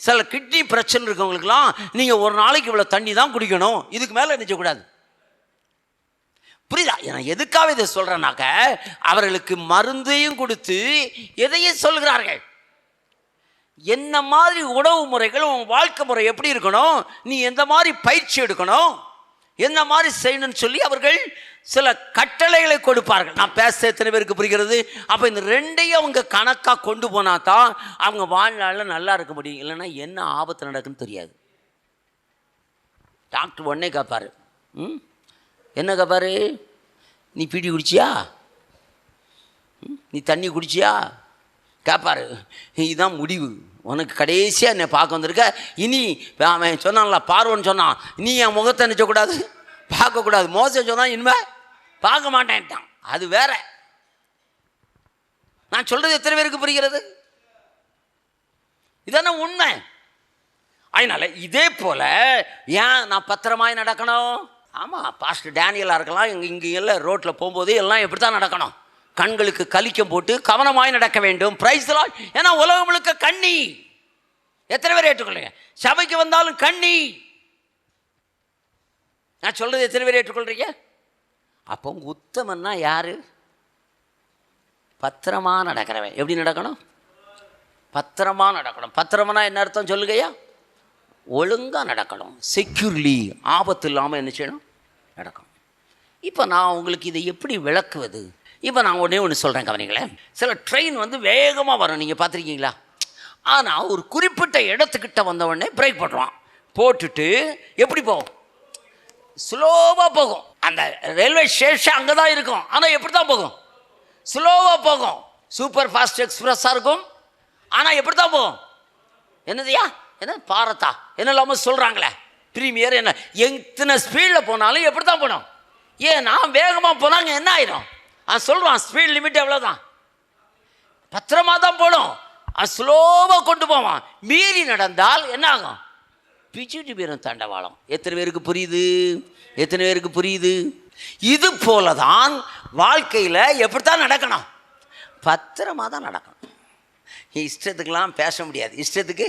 சில கிட்னி பிரச்சனை இருக்கவங்களுக்குலாம் நீங்கள் ஒரு நாளைக்கு இவ்வளோ தண்ணி தான் குடிக்கணும், இதுக்கு மேலே நினைச்சக்கூடாது. புரியுதா? நான் எதுக்காக இதை சொல்கிறேன்னாக்க, அவர்களுக்கு மருந்தையும் கொடுத்து எதையும் சொல்கிறார்கள். என்ன மாதிரி உணவு முறைகள், உன் வாழ்க்கை முறை எப்படி இருக்கணும், நீ எந்த மாதிரி பயிற்சி எடுக்கணும், என்ன மாதிரி செய்யணும்னு சொல்லி அவர்கள் சில கட்டளைகளை கொடுப்பார்கள். நான் பேச எத்தனை பேருக்கு புரிகிறது? அப்போ இந்த ரெண்டையும் அவங்க கணக்காக கொண்டு போனால் தான் அவங்க வாழ்நாளில் நல்லா இருக்க முடியும். இல்லைன்னா என்ன ஆபத்து நடக்குன்னு தெரியாது. டாக்டர் உடனே கேட்பார், என்ன கேட்பார்? நீ பீடி குடிச்சியா, நீ தண்ணி குடிச்சியா கேட்பார். இதுதான் முடிவு. உனக்கு கடைசியாக என்னை பார்க்க வந்திருக்க. இனி அவன் சொன்னான்ல, பார்வன்னு சொன்னான், நீ என் முகத்தை நினைச்சக்கூடாது, பார்க்கக்கூடாது. மோசம் சொன்னால் இனிமே பார்க்க மாட்டேன்ட்டான். அது வேற. நான் சொல்கிறது எத்தனை பேருக்கு புரிகிறது? இதான உண்மை. அதனால இதே போல் ஏன் நான் பத்திரமாய் நடக்கணும்? ஆமாம், பாஸ்டர் டேனியலாக இருக்கலாம், இங்கே எல்லாம் ரோட்டில் போகும்போது எல்லாம் எப்படி தான் நடக்கணும்? கண்களுக்கு கலிக்கம் போட்டு கவனமாய் நடக்க வேண்டும். Praise the Lord. ஏன்னா உலகம் முழுக்க கண்ணி. எத்தனை பேர் ஏற்றுக்கொள்ளுங்க? சபைக்கு வந்தாலும் கண்ணி. நான் சொல்றது எத்தனை பேர் ஏற்றுக்கொள்றீங்க? அப்போ உத்தமன்னா யாரு? பத்திரமா நடக்கிறவன். எப்படி நடக்கணும்? பத்திரமா நடக்கணும். பத்திரமனா என்ன அர்த்தம் சொல்லுங்கய்யா? ஒழுங்காக நடக்கணும், செக்யூர்லி, ஆபத்து இல்லாமல் என்ன செய்யணும்? நடக்கணும். இப்போ நான் உங்களுக்கு இதை எப்படி விளக்குவது? இப்போ நான் ஒன்று சொல்கிறேன், கவனிங்களேன். சில ட்ரெயின் வேகமாக வரும், நீங்கள் பார்த்துருக்கீங்களா? ஆனால் ஒரு குறிப்பிட்ட இடத்துக்கிட்ட வந்த உடனே பிரேக் போட்டுருவான். போட்டுட்டு எப்படி போகும்? ஸ்லோவாக போகும். அந்த ரயில்வே ஸ்டேஷன் அங்கே தான் இருக்கும், ஆனால் எப்படி தான் போகும்? ஸ்லோவாக போகும். சூப்பர் ஃபாஸ்ட் எக்ஸ்பிரஸாக இருக்கும், ஆனால் எப்படி தான் போகும்? என்னதுயா? என்ன பாரத்தா என்ன இல்லாமல் சொல்கிறாங்களே, ப்ரீமியர், என்ன எத்தனை ஸ்பீடில் போனாலும் எப்படி தான் போகணும்? ஏன் நான் வேகமாக போனாங்க என்ன ஆயிரும்? சொல்கிறான் ஸ்பீட் லிமிட் எவ்வளோதான், பத்திரமா தான் போகணும். ஸ்லோவாக கொண்டு போவான். மீறி நடந்தால் என்ன ஆகும்? பிச்சுட்டு பேரும் தண்டவாளம். எத்தனை பேருக்கு புரியுது? எத்தனை பேருக்கு புரியுது? இது போல தான் வாழ்க்கையில் எப்படித்தான் நடக்கணும்? பத்திரமா தான் நடக்கணும். இஷ்டத்துக்கெல்லாம் பேச முடியாது, இஷ்டத்துக்கு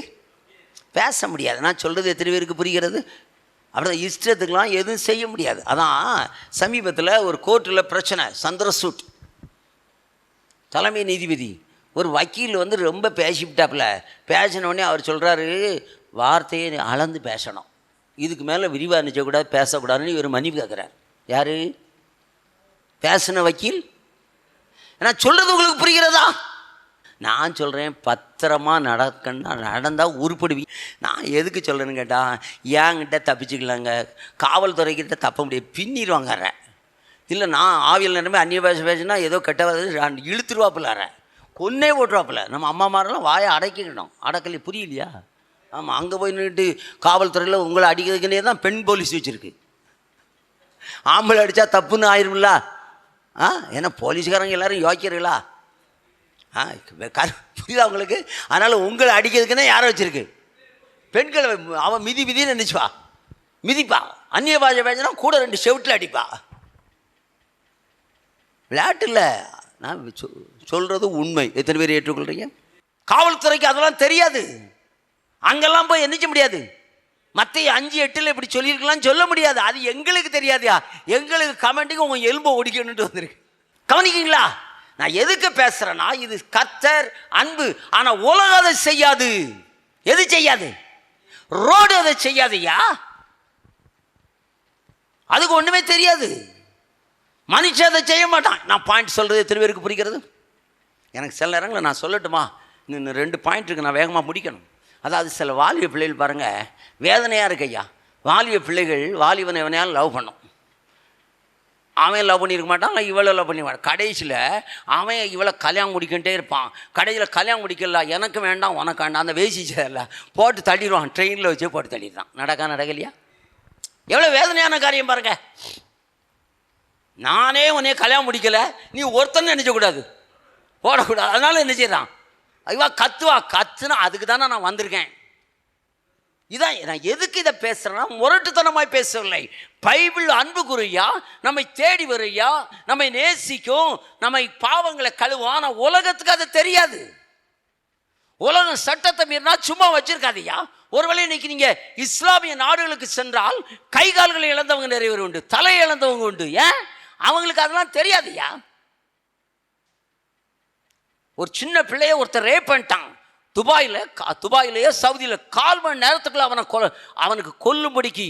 பேச முடியாது. நான் சொல்கிறது எத்தனை பேருக்கு புரிகிறது? அப்படிதான், இஷ்டத்துக்கெலாம் எதுவும் செய்ய முடியாது. அதான் சமீபத்தில் ஒரு கோர்ட்டில் பிரச்சனை, சந்திரசூட் தலைமை நீதிபதி ஒரு வக்கீல் ரொம்ப பேசிவிட்டாப்புல. பேசினோடனே அவர் சொல்கிறாரு, வார்த்தையை அளந்து பேசணும், இதுக்கு மேலே விரிவாக நினைச்சக்கூடாது, பேசக்கூடாதுன்னு இவர் மன்னிப்பு கேட்குறார். யார் பேசின வக்கீல்? நான் சொல்கிறது உங்களுக்கு புரிகிறதா? நான் சொல்கிறேன், பத்திரமா நடக்கணும்னா நடந்தால் உருப்படுவி. நான் எதுக்கு சொல்கிறேன்னு கேட்டால், ஏங்கிட்ட தப்பிச்சுக்கலாங்க, காவல்துறைக்கிட்ட தப்ப முடியாது, பின்னிடுவாங்கற. இல்லை நான் ஆவியில் நேரமே அந்நிய பேச பேசினா ஏதோ கெட்டவது இழுத்துருவாப்பில்லார. கொன்னே போட்டுருவாப்புல. நம்ம அம்மாமாரெல்லாம் வாயை அடக்கிக்கணும். அடக்கலை புரியலையா? ஆமாம், அங்கே போய் நின்றுட்டு காவல்துறையில் உங்களை அடிக்கிறதுக்குன்னே தான் பெண் போலீஸ் வச்சுருக்கு. ஆம்பளை அடித்தா தப்புன்னு ஆயிரும்ல. ஏன்னா போலீஸ்காரங்க எல்லோரும் யோக்கியர்களா? புரியுதா உங்களுக்கு? அதனால் உங்களை அடிக்கிறதுக்குன்னே யாரை வச்சுருக்கு? பெண்களை அவன் மிதின்னு நினச்சிப்பா, மிதிப்பா. அந்நிய பாஷை பேசினா கூட 2 செவுட்டில் அடிப்பா. விளையாட்டு இல்லை, நான் சொல்கிறது உண்மை. எத்தனை பேர் ஏற்றுக்கொள்கிறீங்க? காவல்துறைக்கு அதெல்லாம் தெரியாது. அங்கெல்லாம் போய் என்ன முடியாது. மத்திய 5:8 இப்படி சொல்லியிருக்கலாம் சொல்ல முடியாது. அது எங்களுக்கு தெரியாதுயா. எங்களுக்கு கமெண்ட்டுக்கு உங்கள் எலும்பை ஒடிக்கணுன்ட்டு வந்திருக்கு. கவனிக்கிங்களா? நான் எதுக்கு பேசுகிறேன்னா, இது கர்த்தர் அன்பு. ஆனால் உலகம் அதை செய்யாது. எது செய்யாது? ரோடு அதை செய்யாதுயா. அதுக்கு ஒன்றுமே தெரியாது. மனுஷன் அதை செய்ய மாட்டான். நான் பாயிண்ட் சொல்கிறது எத்தனை பேருக்கு புரிகிறது? எனக்கு சில நேரங்களில் நான் சொல்லட்டுமா? இன்னும் 2 பாயிண்ட் இருக்குது, நான் வேகமாக முடிக்கணும். அதாவது சில வாலிப பிள்ளைகள் பாருங்கள், வேதனையாக இருக்கு ஐயா. வாலிப பிள்ளைகள் வாலிபனை எவனையால் லவ் பண்ணும். அவன் லவ் பண்ணியிருக்க மாட்டான், இவளை லவ் பண்ணிடுவான். கடைசியில் அவன் இவளை கல்யாணம் முடிக்கிட்டே இருப்பான். கடைசியில் கல்யாணம் முடிக்கல, எனக்கு வேண்டாம் உனக்கு வேண்டாம், அந்த வேசிச்சதில்ல போட்டு தள்ளிடுவான். ட்ரெயினில் வச்சே போட்டு தள்ளிடுறான். நடக்கலையா? எவ்வளோ வேதனையான காரியம் பாருங்க. நானே உன்னைய கல்யாணம் முடிக்கலை, நீ ஒருத்தன்னு நினைச்சக்கூடாது, போடக்கூடாது. அதனால என்ன செய்யறான்? ஐவா கத்துனா அதுக்கு தானே நான் வந்திருக்கேன். இதான் நான் எதுக்கு இதை பேசுறேன்னா, முரட்டுத்தனமாய் பேசவில்லை. பைபிள் அன்பு குறையா, நம்மை தேடி வரையா, நம்மை நேசிக்கும், நம்மை பாவங்களை கழுவும். ஆனால் உலகத்துக்கு அது தெரியாது. உலகம் சட்டத்தை மீறினா சும்மா வச்சிருக்காதையா. ஒருவேளை இன்னைக்கு நீங்க இஸ்லாமிய நாடுகளுக்கு சென்றால் கை கால்களை இழந்தவங்க நிறைய பேர் உண்டு, தலை இழந்தவங்க உண்டு. ஏன்? அவங்களுக்கு அதெல்லாம் தெரியாதுயா. ஒரு சின்ன பிள்ளைய ஒருத்தர் ரேப் பண்ணிட்டான் துபாயிலேயே சவுதியில். 4 மணி நேரத்துக்குள்ள அவனுக்கு கொல்லும்படிக்கு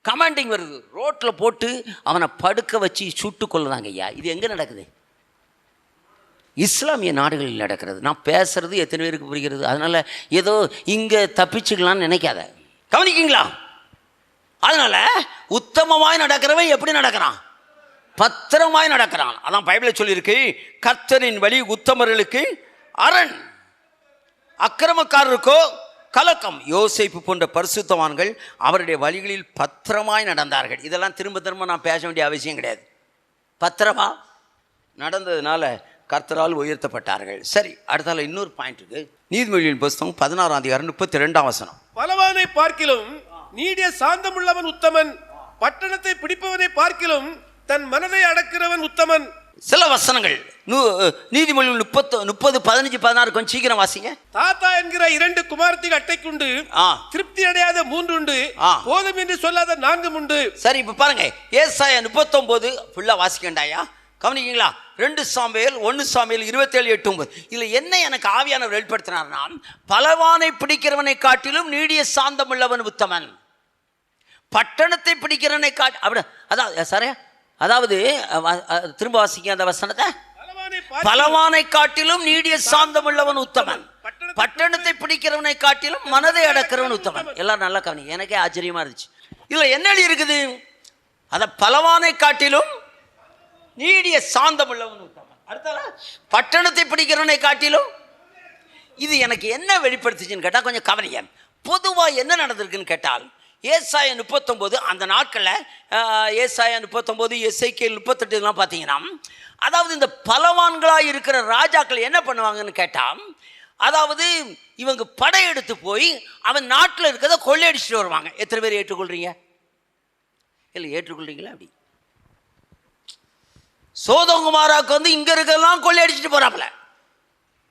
கமாண்டிங் வருது. ரோட்டில் போட்டு அவனை படுக்க வச்சு சுட்டு கொள்ளுறாங்க ஐயா. இது எங்கே நடக்குது? இஸ்லாமிய நாடுகளில் நடக்கிறது. நான் பேசுறது எத்தனை பேருக்கு புரிகிறது? அதனால் ஏதோ இங்கே தப்பிச்சுக்கலான்னு நினைக்காத. கவனிக்கிங்களா? அதனால் உத்தமமாய் நடக்கிறவன் எப்படி நடக்கிறான்? பத்திரமாய் நடக்கிறான். அதான் பைபிளில் சொல்லியிருக்கு, கர்த்தரின் வழி உத்தமர்களுக்கு அரண், அக்கிரமக்காரருக்கோ கலக்கம். யோசேப்பு போன்ற பரிசுத்தவான்கள் அவருடைய வழிகளில் பத்திரமாய் நடந்தார்கள். இதெல்லாம் திரும்ப திரும்ப நான் பேச வேண்டிய அவசியம் கிடையாது. பத்திரமா நடந்ததுனால கர்த்தரால் உயர்த்தப்பட்டார்கள். சரி, அடுத்தால இன்னொரு பாயிண்ட் இருக்கு. நீதிமொழியின் புஸ்தகம் 16:32. பலவானை பார்க்கிலும் நீடிய சாந்தமுள்ளவன் உத்தமன், பட்டணத்தை பிடிப்பவனை பார்க்கிலும் தன் மனதை அடக்கிறவன் உத்தமன். சில வசனங்கள் நீதிமொழி 30, 15, 16 கொஞ்சம் சீக்கிரம் வாசிங்க. தாத்தா என்கிற 2 குமாரத்தின் அட்டைக்குண்டு, திருப்தி அடையாத 3 உண்டு, போதும் என்று சொல்லாத 4 உண்டு. சரி, இப்ப பாருங்க, ஏசாயா 39 ஃபுல்லா வாசிக்கண்டாயா. கவனிக்கீங்களா? 2 சாமுவேல் 1 சாமுவேல் 27:8-9. இதுல என்ன எனக்கு ஆவியானவர் வெளிப்படுத்தினார்னா, பலவானை பிடிக்கிறவனை காட்டிலும் நீடிய சாந்தம் உள்ளவன் உத்தமன், பட்டணத்தை பிடிக்கிறவனை காட்டி அப்படி. அதாவது சரியா, அதாவது திரும்ப வாசிக்க அந்த வசனத்தை. பலவானை காட்டிலும் நீடிய சாந்தம் உள்ளவன் உத்தமன், பட்டணத்தை பிடிக்கிறவனை காட்டிலும் மனதை அடக்கிறவன் உத்தமன். எல்லாம் நல்லா கவனி. எனக்கே ஆச்சரியமா இருந்துச்சு. இதுல என்ன இருக்குது? அத பலவானை காட்டிலும் நீடிய சாந்தம் உள்ளவன் உத்தமன். அடுத்தால பட்டணத்தை பிடிக்கிறவனை காட்டிலும். இது எனக்கு என்ன வெளிப்படுத்துச்சுன்னு கேட்டால் கொஞ்சம் கவனிங்க. பொதுவாக என்ன நடந்திருக்குன்னு கேட்டால், ஏசாயா 39 அந்த நாட்களில், ஏசாயா 39, எசேக்கியேல் 38 பார்த்தீங்கன்னா, அதாவது இந்த பலவான்களாக இருக்கிற ராஜாக்கள் என்ன பண்ணுவாங்கன்னு கேட்டால், அதாவது இவங்க படையெடுத்து போய் அவன் நாட்டில் இருக்கிறத கொள்ளையடிச்சுட்டு வருவாங்க. எத்தனை பேர் ஏற்றுக்கொள்றீங்க? இல்லை, ஏற்றுக்கொள்றீங்களா? அப்படி சோதோங்குமாராவுக்கு வந்து இங்கே இருக்கலாம் கொள்ளையடிச்சுட்டு போகிறாப்புல.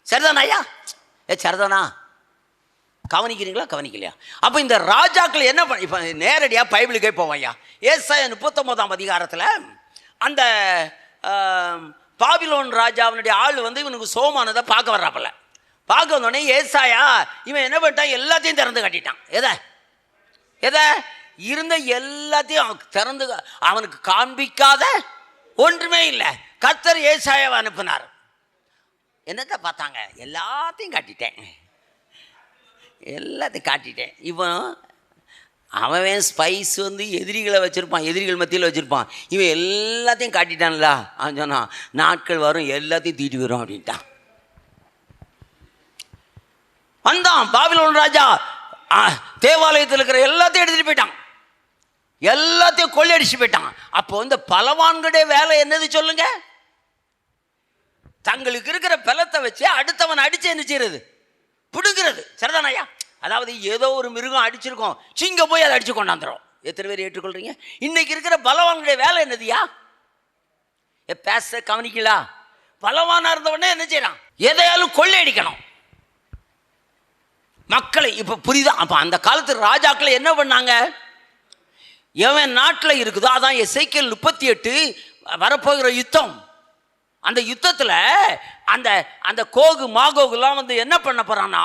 சரிதானா ஐயா? சரிதானா? கவனிக்கிறீங்களா? கவனிக்கலையா? அப்போ இந்த ராஜாக்கள் என்ன பண்ண, இப்போ நேரடியாக பைபிளுக்கே போவோம் ஐயா. ஏசாயா 39ஆம் அதிகாரத்தில் அந்த பாபிலோன் ராஜாவினுடைய ஆள் வந்து இவனுக்கு சோமானதை பார்க்க வர்றாப்புல. பார்க்க வந்தோடனே ஏசாயா இவன் என்ன பண்ணிட்டான்? எல்லாத்தையும் திறந்து கட்டிட்டான். எதை இருந்த எல்லாத்தையும் திறந்து, அவனுக்கு காண்பிக்காத ஒன்றுமே இல்லை. கர்த்தர் ஏசாயாவை அனுப்பினார். என்னத்தை பார்த்தாங்க? எல்லாத்தையும் காட்டிட்டேன், எல்லாத்தையும் காட்டிட்டேன். இவன் அவன் ஸ்பைஸ் வந்து எதிரிகளை வச்சுருப்பான், எதிரிகள் மத்தியில் வச்சுருப்பான். இவன் எல்லாத்தையும் காட்டிட்டான்ல. அவன் சொன்னான், நாட்கள் வரும் எல்லாத்தையும் தீட்டி வரும் அப்படின்ட்டான். வந்தான் பாபிலோன் ராஜா, தேவாலயத்தில் இருக்கிற எல்லாத்தையும் எடுத்துட்டு போயிட்டான், எல்லாத்தையும் கொள்ளையடிச்சு போயிட்டான். அப்போ இந்த பலவான்களுடைய வேலை என்னது சொல்லுங்க? தங்களுக்கு இருக்கிற பலத்தை வச்சு அடுத்தவன் அடிச்சு என்ன செய்யறது? பிடுங்கிறது. சரிதானையா? அதாவது ஏதோ ஒரு மிருகம் அடிச்சிருக்கோம், சிங்கம் போய் அதை அடிச்சு கொண்டாந்துரும். எத்தனை பேர் ஏற்றுக்கொள்றீங்க? இன்னைக்கு இருக்கிற பலவான்களுடைய வேலை என்னதுயா? பேச கவனிக்கலா? பலவானா இருந்தவொடனே என்ன செய்யறான்? எதையாலும் கொள்ளையடிக்கணும் மக்களை. இப்ப புரியுதா? அப்ப அந்த காலத்து ராஜாக்களை என்ன பண்ணாங்க? எவன் நாட்டில் இருக்குதோ, அதான் எசேக்கியேல் 38 வரப்போகிற யுத்தம். அந்த யுத்தத்தில் அந்த அந்த கோகு மாகோகுலாம் வந்து என்ன பண்ண போறான்னா,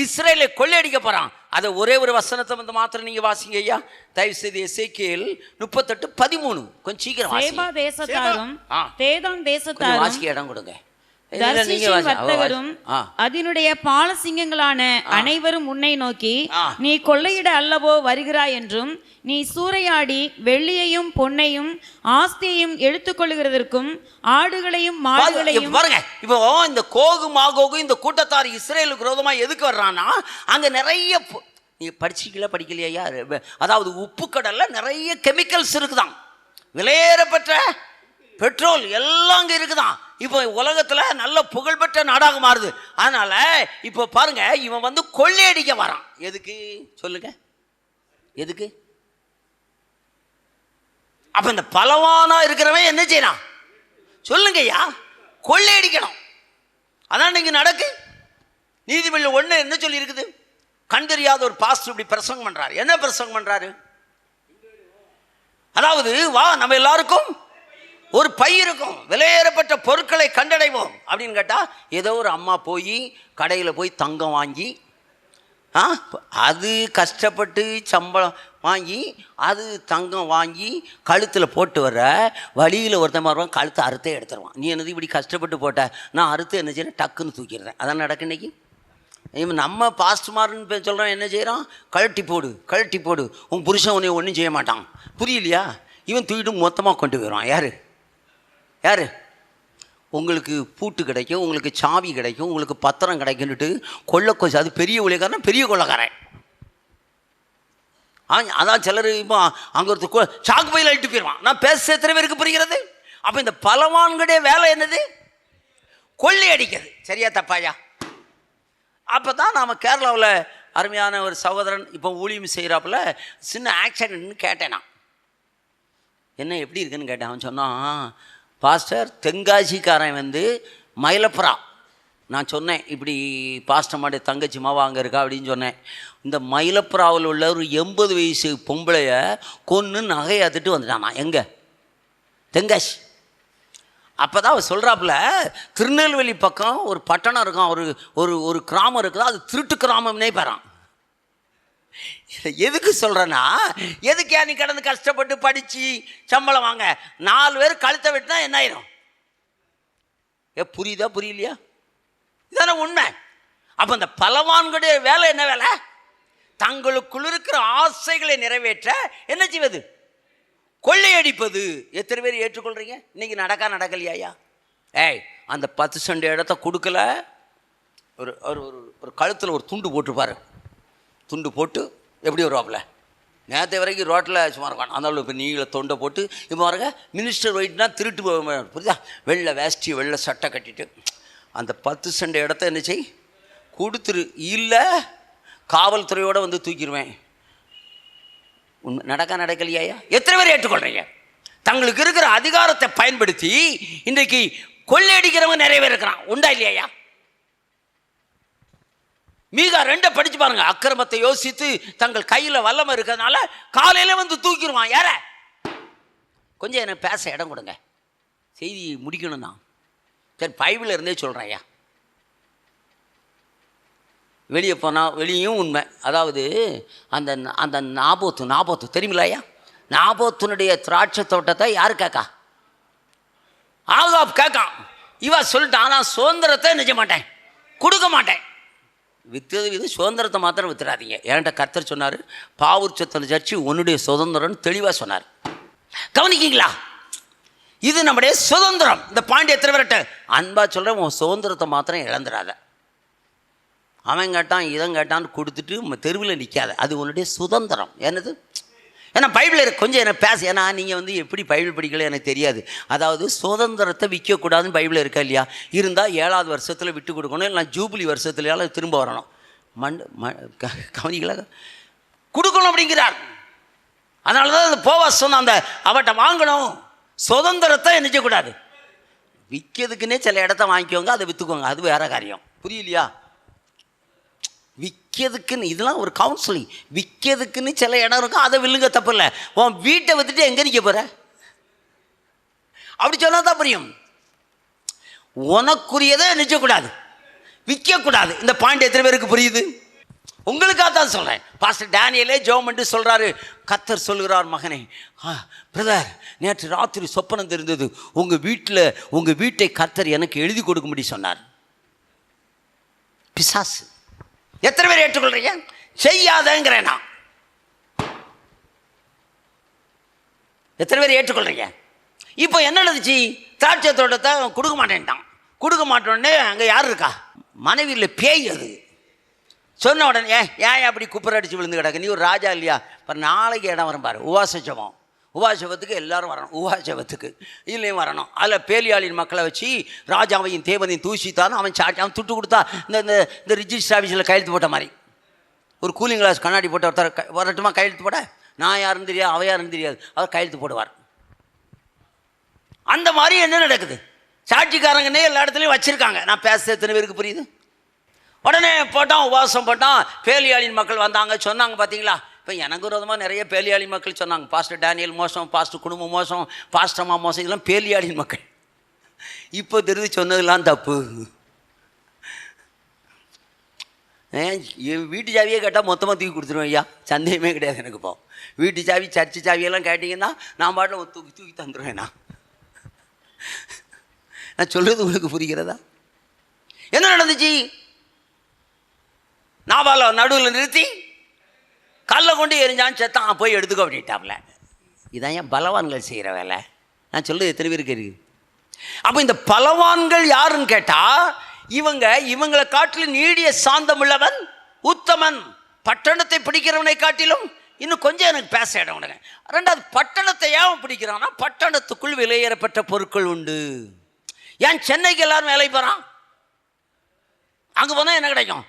இஸ்ரேலை கொள்ளையடிக்க போறான். அதை ஒரே ஒரு வசனத்தை வந்து மாத்திரம் நீங்க வாசிங்க ஐயா, தயவு செய்து. எசேக்கியேல் 38:13. கொஞ்சம் சீக்கிரம் வாசிங்க. தேசத்தாரும் தேதான் தேசத்தாரும் வாசிக்க இடம் கொடுங்க. வர்த்தகரும் அதனுடைய பாலசிங்கங்களான அனைவரும் உன்னை நோக்கி, நீ கொள்ளையிட அல்லவோ வருகிறாய் என்றும், நீ சூறையாடி வெள்ளியையும் பொன்னையும் ஆஸ்தியையும் எடுத்துக்கொள்ளுகிறதற்கும் ஆடுகளையும் மாடுகளையும். பாருங்க, இப்போ இந்த கோகு மாகோகு இந்த கூட்டத்தார் இஸ்ரேலுக்கு விரோதமா எதுக்கு வர்றான்னா, அங்க நிறைய நீ படிக்கலையா? அதாவது உப்பு கடல்ல நிறைய கெமிக்கல்ஸ் இருக்குதான், விலையேறப்பட்ட பெட்ரோல் எல்லாம் அங்க இருக்குதான். இப்போ உலகத்துல நல்ல புகழ்பெற்ற நாடாக மாறுது. அதனால இப்போ பாருங்க, இவன் வந்து கொள்ளையடிக்க வரான். எதுக்கு சொல்லுங்க? எதுக்கு? அப்ப இந்த பலவானா இருக்கிறவன் என்ன செய்யறான் சொல்லுங்க ஐயா? கொள்ளையடிக்கணும். அதான் நீங்க நடக்கு. நீதிபதியில் 1 என்ன சொல்லி இருக்குது? கண் தெரியாத ஒரு பாஸ்டர் இப்படி பிரசங்கம் பண்றாரு. என்ன பிரசங்கம் பண்றாரு? அதாவது வா, நம்ம எல்லாருக்கும் ஒரு பை இருக்கும், விலையேறப்பட்ட பொருட்களை கண்டடைவோம் அப்படின்னு கேட்டா, ஏதோ ஒரு அம்மா போய் கடையில் போய் தங்கம் வாங்கி, அது கஷ்டப்பட்டு சம்பளம் வாங்கி அது தங்கம் வாங்கி கழுத்தில் போட்டு வர்ற வழியில் ஒருத்தன் வருவான், கழுத்தை அறுத்தே எடுத்துருவான். நீ என்னது இப்படி கஷ்டப்பட்டு போட்ட? நான் அறுத்து என்ன செய்யறேன்? டக்குன்னு தூக்கிடுறேன். அதான் நடக்கு இன்னைக்கு. இவன் நம்ம பாஸ்ட்மார்னு சொல்கிறோம், என்ன செய்கிறான்? கழட்டி போடு, கழட்டி போடு, உன் புருஷன் உன்னை ஒன்றும் செய்ய மாட்டான். புரியலையா? இவன் தூக்கிட்டு மொத்தமாக கொண்டு போயிடுவான். யாரு? உங்களுக்கு பூட்டு கிடைக்கும், உங்களுக்கு சாவி கிடைக்கும், உங்களுக்கு பத்திரம் கிடைக்குன்னுட்டு கொள்ளை அது பெரிய ஊழியக்காரன், பெரிய கொள்ளைக்காரன். அதான் சிலர் இப்போ அங்கே ஒரு சாக்கு பையில் அழிட்டு போயிடுவான். நான் பேச எத்தனை பேருக்கு புரிகிறது? அப்போ இந்த பலவான்களுடைய வேலை என்னது? கொள்ளை அடிக்கிறது. சரியா தப்பாயா? அப்போ தான் நாம் கேரளாவில் அருமையான ஒரு சகோதரன் இப்போ ஊழியம் செய்கிறாப்புல சின்ன ஆக்சிடென்ட்னு கேட்டேன். நான் என்ன எப்படி இருக்குன்னு கேட்டேன். அவன் சொன்னான், பாஸ்டர் தென்காசிக்காரன் வந்து மயிலப்புறா. நான் சொன்னேன், இப்படி பாஸ்டர் மாடு தங்கச்சி மாவா அங்கே இருக்கா அப்படின்னு சொன்னேன். இந்த மயிலப்புறாவில் உள்ள ஒரு 80 வயசு பொம்பளைய கொன்று நகையாத்துட்டு வந்துட்டான். நான் எங்கே? தென்காசி. அப்போ தான் அவர் சொல்கிறாப்புல, திருநெல்வேலி பக்கம் ஒரு பட்டணம் இருக்கும், ஒரு ஒரு ஒரு கிராமம் இருக்குதா, அது திருட்டு கிராமம்னே பெறான். எதுக்கு சொல்கிறேன்னா, எதுக்கே நீ கடந்து கஷ்டப்பட்டு படித்து சம்பளம் வாங்க 4 பேர் கழுத்தை வெட்டினா என்ன ஆயிரும்? புரியுதா புரியலையா? இதான உண்மை. அப்போ இந்த பலவான்களுடைய வேலை என்ன வேலை? தங்களுக்குள் இருக்கிற ஆசைகளை நிறைவேற்ற என்ன செய்வது? கொள்ளையடிப்பது. எத்தனை பேர் ஏற்றுக்கொள்றீங்க? இன்னைக்கு நடக்கலையா? அந்த 10 சென்ட் இடத்த கொடுக்கல, ஒரு ஒரு கழுத்தில் ஒரு துண்டு போட்டுருப்பாரு. துண்டு போட்டு எப்படி வருவாப்புல? நேற்று வரைக்கும் ரோட்டில் சும்மா இருக்கான், அந்த இப்போ நீங்கள தொண்டை போட்டு இப்போ வரங்க மினிஸ்டர் ஒயிட்னா திருட்டு புரியுதா? வெள்ளை வேஷ்டி வெள்ளை சட்டை கட்டிட்டு அந்த 10 சென்ட் இடத்த என்ன செய்? கொடுத்துரு, இல்லை காவல்துறையோடு வந்து தூக்கிடுவேன். உண்மை நடக்கலையா? எத்தனை பேர் ஏற்றுக்கொள்றீங்க? தங்களுக்கு இருக்கிற அதிகாரத்தை பயன்படுத்தி இன்றைக்கு கொள்ளையடிக்கிறவங்க நிறைய பேர் இருக்கிறான். உண்டா இல்லையா? மீகா 2 படிச்சு பாருங்க. அக்கிரமத்தை யோசித்து தங்கள் கையில் வல்லமை இருக்கிறதுனால காலையில வந்து தூக்கிடுவான். யார? கொஞ்சம் எனக்கு பேச இடம் கொடுங்க, செய்தி முடிக்கணும் தான். சரி, பைபிள் இருந்தே சொல்கிறேன் ஐயா. வெளியே போனால் வெளியும் உண்மை. அதாவது அந்த அந்த நாபோத்து தெரியுமில்ல ஐயா? நாபோத்துனுடைய திராட்சை தோட்டத்தை யார் கேட்கா? ஆகாப் கேட்கான். இவா சொல்லிட்டான், நான் சுதந்திரத்தை நினைச்ச மாட்டேன், கொடுக்க மாட்டேன். விற்றது சுதந்திரத்தை மாத்திரம் வித்துறாதீங்க. என்கிட்ட கர்த்தர் சொன்னார், பாவூர்ச்சத்தின் சர்ச்சி உன்னுடைய சுதந்திரம்னு தெளிவாக சொன்னார். கவனிக்கீங்களா? இது நம்முடைய சுதந்திரம். இந்த பாயிண்ட் எத்தனை பேர்ட்ட அன்பா சொல்கிறேன், உன் சுதந்திரத்தை மாத்திரம் இழந்துடாத. அவன் கேட்டான் இதன் கேட்டான்னு கொடுத்துட்டு தெருவில் நிற்காத, அது உன்னுடைய சுதந்திரம். என்னது? ஏன்னா பைபிள் கொஞ்சம் என்ன பேச, ஏன்னா நீங்கள் வந்து எப்படி பைபிள் படிக்கல எனக்கு தெரியாது. அதாவது சுதந்திரத்தை விற்கக்கூடாதுன்னு பைபிள் இருக்கா இல்லையா? இருந்தால் 7வது வருஷத்தில் விட்டு கொடுக்கணும், இல்லை ஜூபிலி வருஷத்துலையாலும் திரும்ப வரணும். கவனிக்கல கொடுக்கணும் அப்படிங்கிறார். அதனால தான் அந்த போவாஸ் சொன்ன அந்த அவட்ட வாங்கணும், சுதந்திரத்தை நினைக்கக்கூடாது. விற்கிறதுக்குன்னே சில இடத்த வாங்கிக்கோங்க, அதை விற்றுக்கோங்க, அது வேற காரியம். புரியலையா? விற்கிறதுக்குன்னு இதெல்லாம் ஒரு கவுன்சிலிங். விற்கிறதுக்குன்னு சில இடம் இருக்கும், அதை வில்லுங்க, தப்பு இல்லை. உன் வீட்டை விற்றுட்டு எங்கே நிற்க போகிற? அப்படி சொன்னால் தான் புரியும். உனக்குரியதை நினைக்கக்கூடாது, விற்கக்கூடாது. இந்த பாயிண்ட் எத்தனை பேருக்கு புரியுது? உங்களுக்காக தான் சொல்கிறேன். பாஸ்டர் டேனியலே ஜோமன்ட்டு சொல்கிறாரு, கர்த்தர் சொல்கிறார், மகனே பிரதர், நேற்று ராத்திரி சொப்பனம் தெரிந்தது, உங்கள் வீட்டை கர்த்தர் எனக்கு எழுதி கொடுக்கும்படி சொன்னார். பிசாசு. எத்தனை பேர் ஏற்றுக்கொள்றீங்க? செய்யாதங்கிறேன் நான். எத்தனை பேர் ஏற்றுக்கொள்றீங்க? இப்போ என்ன நடந்துச்சு? திராட்சை தோட்டத்தை கொடுக்க மாட்டேன்ட்டான். கொடுக்க மாட்டோன்னே அங்கே யார் இருக்கா? மனைவியில் பேய். அது சொன்ன உடனே ஏன் அப்படி குப்பரை அடித்து விழுந்து கிடக்கு? நீ ஒரு ராஜா இல்லையா? இப்போ நாளைக்கு இடம் வரும் பாரு, உபாசஜபம். உபாசபத்துக்கு எல்லோரும் வரணும், உபாசபத்துக்கு இதுலேயும் வரணும். அதில் பேலியாளின் மக்களை வச்சு ராஜாவையும் தேவனையும் தூசித்தான்னு அவன் அவன் துட்டு கொடுத்தா இந்த ரிஜிஸ்டர் ஆஃபீஸில் கையெழுத்து போட்ட மாதிரி ஒரு கூலிங் கிளாஸ் கண்ணாடி போட்ட ஒருத்தர் வரட்டுமா கையெழுத்து போட? நான் யாருன்னு தெரியாது, அவ யாருன்னு தெரியாது, அவர் கையெழுத்து போடுவார். அந்த மாதிரி என்ன நடக்குது? சாட்சிக்காரங்கன்னே எல்லா இடத்துலையும் வச்சுருக்காங்க. நான் பேச எத்தனை பேருக்கு புரியுது? உடனே போட்டான், உபவாசம் போட்டான். பேலியாளின் மக்கள் வந்தாங்க, சொன்னாங்க. பார்த்தீங்களா? இப்போ எனக்கு விரோதமாக நிறைய பேலியாளின் மக்கள் சொன்னாங்க, பாஸ்டர் டேனியல் மோசம், பாஸ்டர் குடும்பம் மோசம், பாஸ்டர்மா மோசம், இதெல்லாம் பேலியாளின் மக்கள். இப்போ தெரிஞ்சு சொன்னதெல்லாம் தப்பு. என் வீட்டு சாவியே கேட்டால் மொத்தமாக தூக்கி கொடுத்துருவேன் ஐயா, சந்தேகமே கிடையாது எனக்கு. இப்போ வீட்டு சாவி, சர்ச்சு சாவியெல்லாம் கேட்டிங்கன்னா நான் பாட்டில் தூக்கி தந்துடுவேன். நான் சொல்கிறது உங்களுக்கு புரிகிறதா? என்ன நடந்துச்சு? நாபால நடுவில் நிறுத்தி கல்லை கொண்டு எரிஞ்சான், செத்தான். போய் எடுத்துக்கோ அப்படின்ட்டாப்ல. இதான் ஏன் பலவான்கள் செய்கிற வேலை. நான் சொல்றது எத்தனை பேருக்கு இருக்கு? அப்போ இந்த பலவான்கள் யாருன்னு கேட்டால், இவங்களை காட்டிலும் நீடிய சாந்தம் உள்ளவன் உத்தமன். பட்டணத்தை பிடிக்கிறவனை காட்டிலும் இன்னும் கொஞ்சம் எனக்கு பேச இடம் உடனே. ரெண்டாவது, பட்டணத்தை ஏன் பிடிக்கிறான்னா, பட்டணத்துக்குள் விலையேறப்பட்ட பொருட்கள் உண்டு. ஏன் சென்னைக்கு எல்லாரும் வேலை போகிறான்? அங்கே போனால் என்ன கிடைக்கும்?